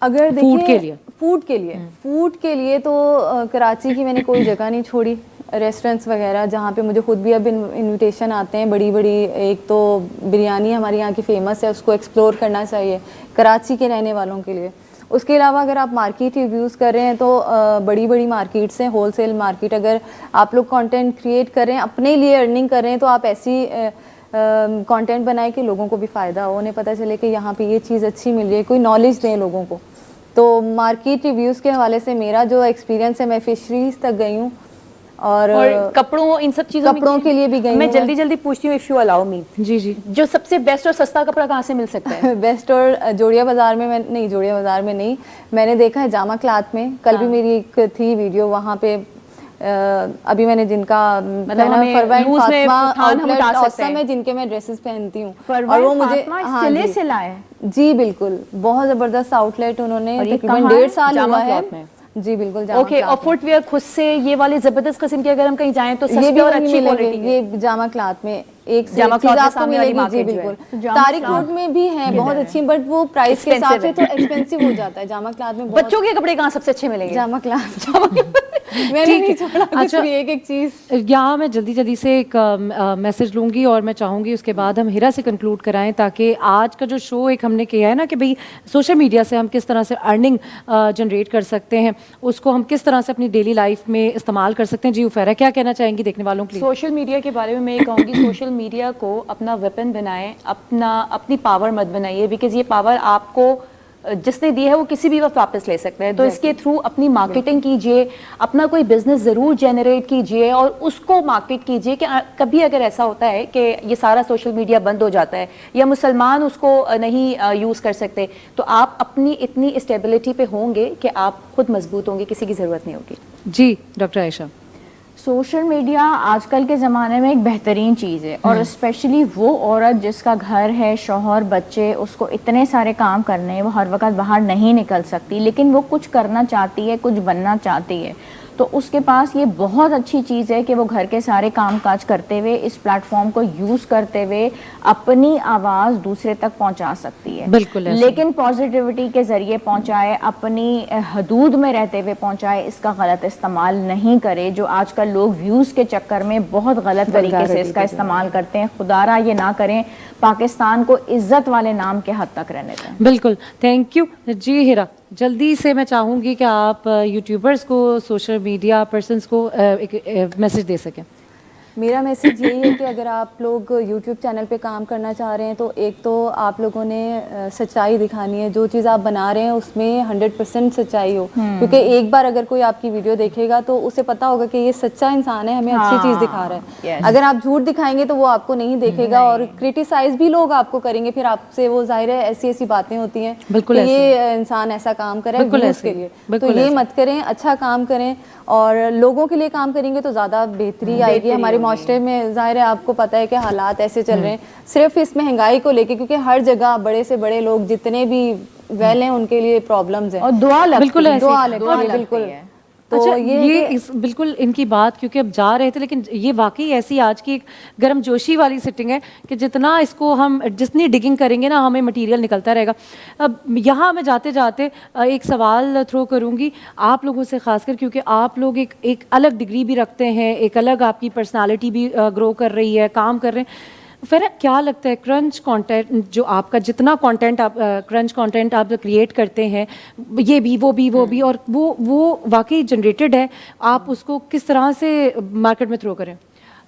اگر دیکھیں فوڈ کے لیے تو کراچی کی میں نے کوئی جگہ نہیں چھوڑی. ریسٹورینٹس وغیرہ جہاں پہ مجھے خود بھی اب انویٹیشن آتے ہیں بڑی بڑی, ایک تو بریانی ہمارے یہاں کی فیمس ہے, اس کو ایکسپلور کرنا چاہیے کراچی کے رہنے والوں کے لیے. اس کے علاوہ اگر آپ مارکیٹ ریویوز کر رہے ہیں تو بڑی بڑی مارکیٹس ہیں, ہول سیل مارکیٹ. اگر آپ لوگ کانٹینٹ کریٹ کر رہے ہیں, اپنے لیے ارننگ کر رہے ہیں, تو آپ ایسی کانٹینٹ بنائیں کہ لوگوں کو بھی فائدہ ہو, انہیں پتہ چلے کہ یہاں پہ یہ چیز اچھی مل رہی ہے, کوئی نالج دیں لوگوں کو. تو مارکیٹ ریویوز کے حوالے سے میرا جو ایکسپیرینس ہے, میں فشریز تک گئی ہوں, اور کپڑوں, ان سب چیزوں کپڑوں کے لیے بھی گئی. میں جلدی پوچھتی ہوں, اف یو الاؤ می, جی, جو سب سے بیسٹ اور سستا کپڑا کہاں سے مل سکتا ہے؟ بیسٹ اور جوڑیا بازار میں نہیں, جوڑیا بازار میں نہیں, میں نے دیکھا ہے جامع کلاتھ میں. کل بھی میری ایک تھی ویڈیو وہاں پہ, ابھی میں نے جن کا میں جن کے میں ڈریسز پہنتی ہوں, اور وہ مجھے جی بالکل بہت زبردست آؤٹ لیٹ انہوں نے, تقریباً 1.5 سال ہوا ہے. जी बिल्कुल जामा ओके, और क्लॉथ में। फुटवेयर खुद से ये वाले जबरदस्त किस्म के अगर हम कहीं जाएं तो ये सस्ते भी और वहीं अच्छी मिलेंगे, क्वालिटी के। ये जामा क्लॉथ में एक से जामा एक चीज क्लॉथ में आपको सामने वाली मिलेगी। जी market जो है। बिल्कुल, जामा तारिक क्लॉथ रोड में भी है बहुत अच्छी, बट वो प्राइस के हिसाब से तो एक्सपेंसिव हो जाता है। जामा क्लॉथ में बहुत बच्चों के कपड़े कहाँ सबसे अच्छे मिलेंगे? जामा क्लॉथ मैंने नहीं छोड़ा कुछ भी, एक एक चीज। यहाँ मैं जल्दी जल्दी से एक मैसेज लूँगी और मैं चाहूँगी उसके बाद हम हिरा से कंक्लूड कराएं, ताकि आज का जो शो एक हमने किया है ना कि भाई सोशल मीडिया से हम किस तरह से अर्निंग जनरेट कर सकते हैं, उसको हम किस तरह से अपनी डेली लाइफ में इस्तेमाल कर सकते हैं। जी उफेरा क्या कहना चाहेंगी देखने वालों के लिए? सोशल मीडिया के बारे में मैं ये कहूँगी, सोशल मीडिया को अपना वेपन बनाएं, अपनी पावर मत बनाइए, बिकॉज ये पावर आपको जिसने दी है वो किसी भी वक्त वापस ले सकते हैं। तो इसके थ्रू अपनी मार्केटिंग कीजिए, अपना कोई बिजनेस ज़रूर जनरेट कीजिए और उसको मार्केट कीजिए कि कभी अगर ऐसा होता है कि ये सारा सोशल मीडिया बंद हो जाता है या मुसलमान उसको नहीं यूज़ कर सकते, तो आप अपनी इतनी स्टेबिलिटी पे होंगे कि आप खुद मजबूत होंगे, किसी की ज़रूरत नहीं होगी। जी डॉक्टर आयशा। सोशल मीडिया आजकल के ज़माने में एक बेहतरीन चीज़ है, और स्पेशली वो औरत जिसका घर है, शौहर, बच्चे, उसको इतने सारे काम करने हैं, वो हर वक्त बाहर नहीं निकल सकती, लेकिन वो कुछ करना चाहती है, कुछ बनना चाहती है, तो उसके पास ये बहुत अच्छी चीज़ है कि वो घर के सारे काम काज करते हुए इस प्लेटफॉर्म को यूज़ करते हुए अपनी आवाज़ दूसरे तक पहुंचा सकती है। बिल्कुल ऐसे। लेकिन पॉजिटिविटी के ज़रिए पहुंचाए, अपनी हदूद में रहते हुए पहुंचाए, इसका गलत इस्तेमाल नहीं करे। जो आजकल लोग व्यूज़ के चक्कर में बहुत गलत तरीके से इसका इस्तेमाल करते हैं, खुदारा ये ना करें, पाकिस्तान को इज्जत वाले नाम के हद तक रहने दें। बिल्कुल, थैंक यू। जी हिरा, जल्दी से मैं चाहूँगी कि आप यूट्यूबर्स को, सोशल मीडिया पर्सनस को एक मैसेज दे सकें। मेरा मैसेज यही है कि अगर आप लोग YouTube चैनल पे काम करना चाह रहे हैं तो एक तो आप लोगों ने सच्चाई दिखानी है, जो चीज़ आप बना रहे हैं उसमें 100% सच्चाई हो, क्योंकि एक बार अगर कोई आपकी वीडियो देखेगा तो उसे पता होगा कि ये सच्चा इंसान है, हमें अच्छी चीज़ दिखा रहा है। yes. अगर आप झूठ दिखाएंगे तो वो आपको नहीं देखेगा और क्रिटिसाइज भी लोग आपको करेंगे, फिर आपसे वो जाहिर है ऐसी ऐसी बातें होती हैं बिल्कुल कि ऐसे। ये इंसान ऐसा काम करे बिल्कुल व्यूज़ ऐसे। के लिए, बिल्कुल तो ये ऐसे। मत करें, अच्छा काम करें और लोगों के लिए काम करेंगे तो ज़्यादा बेहतरी आएगी हमारे माशरे में। जाहिर है आपको पता है कि हालात ऐसे चल रहे हैं, सिर्फ इस महंगाई को लेके, क्योंकि हर जगह बड़े से बड़े लोग जितने भी वेल हैं उनके लिए प्रॉब्लम्स हैं और दुआ लगती बिल्कुल है, ऐसे। दुआ लगती है, लगती बिल्कुल। है। तो अच्छा, ये बिल्कुल इनकी बात, क्योंकि अब जा रहे थे, लेकिन ये वाकई ऐसी आज की एक गर्म जोशी वाली सिटिंग है कि जितना इसको हम जितनी डिगिंग करेंगे ना हमें मटेरियल निकलता रहेगा। अब यहाँ मैं जाते जाते एक सवाल थ्रो करूँगी आप लोगों से खासकर, क्योंकि आप लोग एक अलग डिग्री भी रखते हैं, एक अलग आपकी पर्सनालिटी भी ग्रो कर रही है, काम कर रहे हैं। फिर क्या लगता है क्रंच कंटेंट जो आपका, जितना कंटेंट आप क्रंच कंटेंट आप क्रिएट करते हैं, ये भी वो भी और वो वाकई जनरेटेड है, आप उसको किस तरह से मार्केट में थ्रो करें?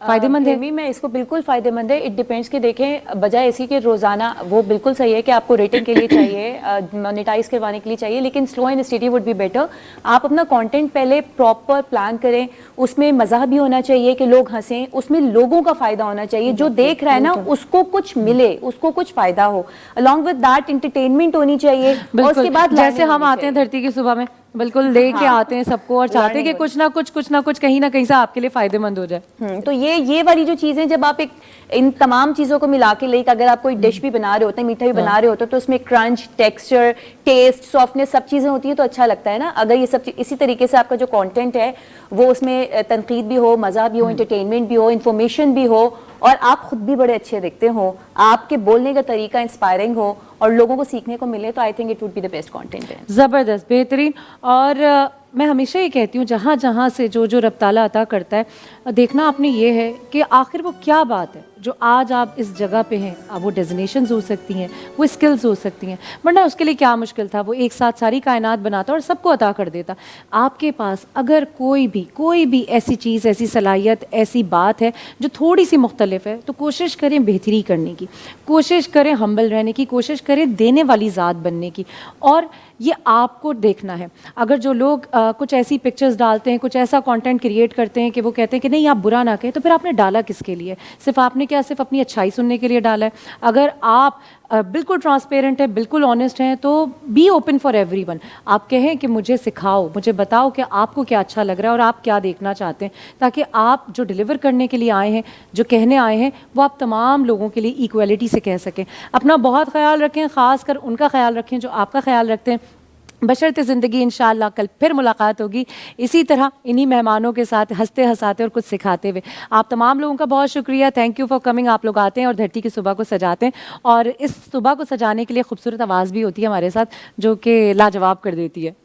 फायदेमंद है? एमी, मैं इसको बिल्कुल फायदेमंद है। इट डिपेंड्स कि देखें, बजाय इसी के रोजाना, वो बिल्कुल सही है कि आपको रेटिंग के लिए चाहिए, मोनेटाइज करवाने के लिए चाहिए, लेकिन slow and steady would be better. आप अपना कंटेंट पहले प्रॉपर प्लान करें, उसमें मज़ा भी होना चाहिए कि लोग हंसें, उसमें लोगों का फायदा होना चाहिए, जो देख रहा है ना उसको कुछ मिले, उसको कुछ फायदा हो। अलॉन्ग विद दैट एंटरटेनमेंट होनी चाहिए, और उसके बाद जैसे हम आते हैं धरती की सुबह में बिल्कुल लेके आते हैं सबको और चाहते हैं कि कुछ ना कुछ कहीं ना कहीं से आपके लिए फायदेमंद हो जाए। तो ये वाली जो चीजें, जब आप इन तमाम चीजों को मिला के लेके अगर आप कोई डिश भी बना रहे होते हैं, मीठा भी बना रहे होते हैं, तो उसमें क्रंच, टेक्सचर, टेस्ट, सॉफ्टनेस, सब चीजें होती हैं तो अच्छा लगता है ना। अगर ये सब इसी तरीके से आपका जो कंटेंट है वो उसमें तनकीद भी हो, मजा भी हो, एंटरटेनमेंट भी हो, इंफॉर्मेशन भी हो, और आप खुद भी बड़े अच्छे दिखते हो, आपके बोलने का तरीका इंस्पायरिंग हो और लोगों को सीखने को मिले, तो I think it would be the best content है। ज़बरदस्त, बेहतरीन। और मैं हमेशा ये कहती हूँ जहाँ जहाँ से जो रब ताला अता करता है, देखना आपने ये है कि आखिर वो क्या बात है जो आज आप इस जगह पे हैं। अब वो डेजिग्नेशंस हो सकती हैं, वो स्किल्स हो सकती हैं, वरना उसके लिए क्या मुश्किल था, वो एक साथ सारी कायनात बनाता और सबको अता कर देता। आपके पास अगर कोई भी ऐसी चीज़, ऐसी सलाहियत, ऐसी बात है जो थोड़ी सी मुख्तलिफ है, तो कोशिश करें बेहतरी करने की, कोशिश करें हम्बल रहने की, कोशिश करें देने वाली ज़ात बनने की। और ये आपको देखना है। अगर जो लोग कुछ ऐसी पिक्चर्स डालते हैं, कुछ ऐसा कंटेंट क्रिएट करते हैं कि वो कहते हैं कि नहीं आप बुरा ना कहें, तो फिर आपने डाला किसके लिए? सिर्फ आपने क्या सिर्फ अपनी अच्छाई सुनने के लिए डाला है? अगर आप बिल्कुल ट्रांसपेरेंट है, बिल्कुल ऑनेस्ट हैं, तो बी ओपन फॉर एवरीवन। आप कहें कि मुझे सिखाओ, मुझे बताओ कि आपको क्या अच्छा लग रहा है और आप क्या देखना चाहते हैं, ताकि आप जो डिलीवर करने के लिए आए हैं, जो कहने आए हैं, वो आप तमाम लोगों के लिए इक्वलिटी से कह सकें। अपना बहुत ख्याल रखें, ख़ास कर उनका ख्याल रखें जो आपका ख्याल रखते हैं। बशर्ते ज़िंदगी इंशाअल्लाह कल फिर मुलाकात होगी इसी तरह इन्हीं मेहमानों के साथ हंसते हंसाते और कुछ सिखाते हुए। आप तमाम लोगों का बहुत शुक्रिया, थैंक यू फॉर कमिंग। आप लोग आते हैं और धरती की सुबह को सजाते हैं, और इस सुबह को सजाने के लिए खूबसूरत आवाज़ भी होती है हमारे साथ जो कि लाजवाब कर देती है।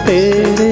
तेरे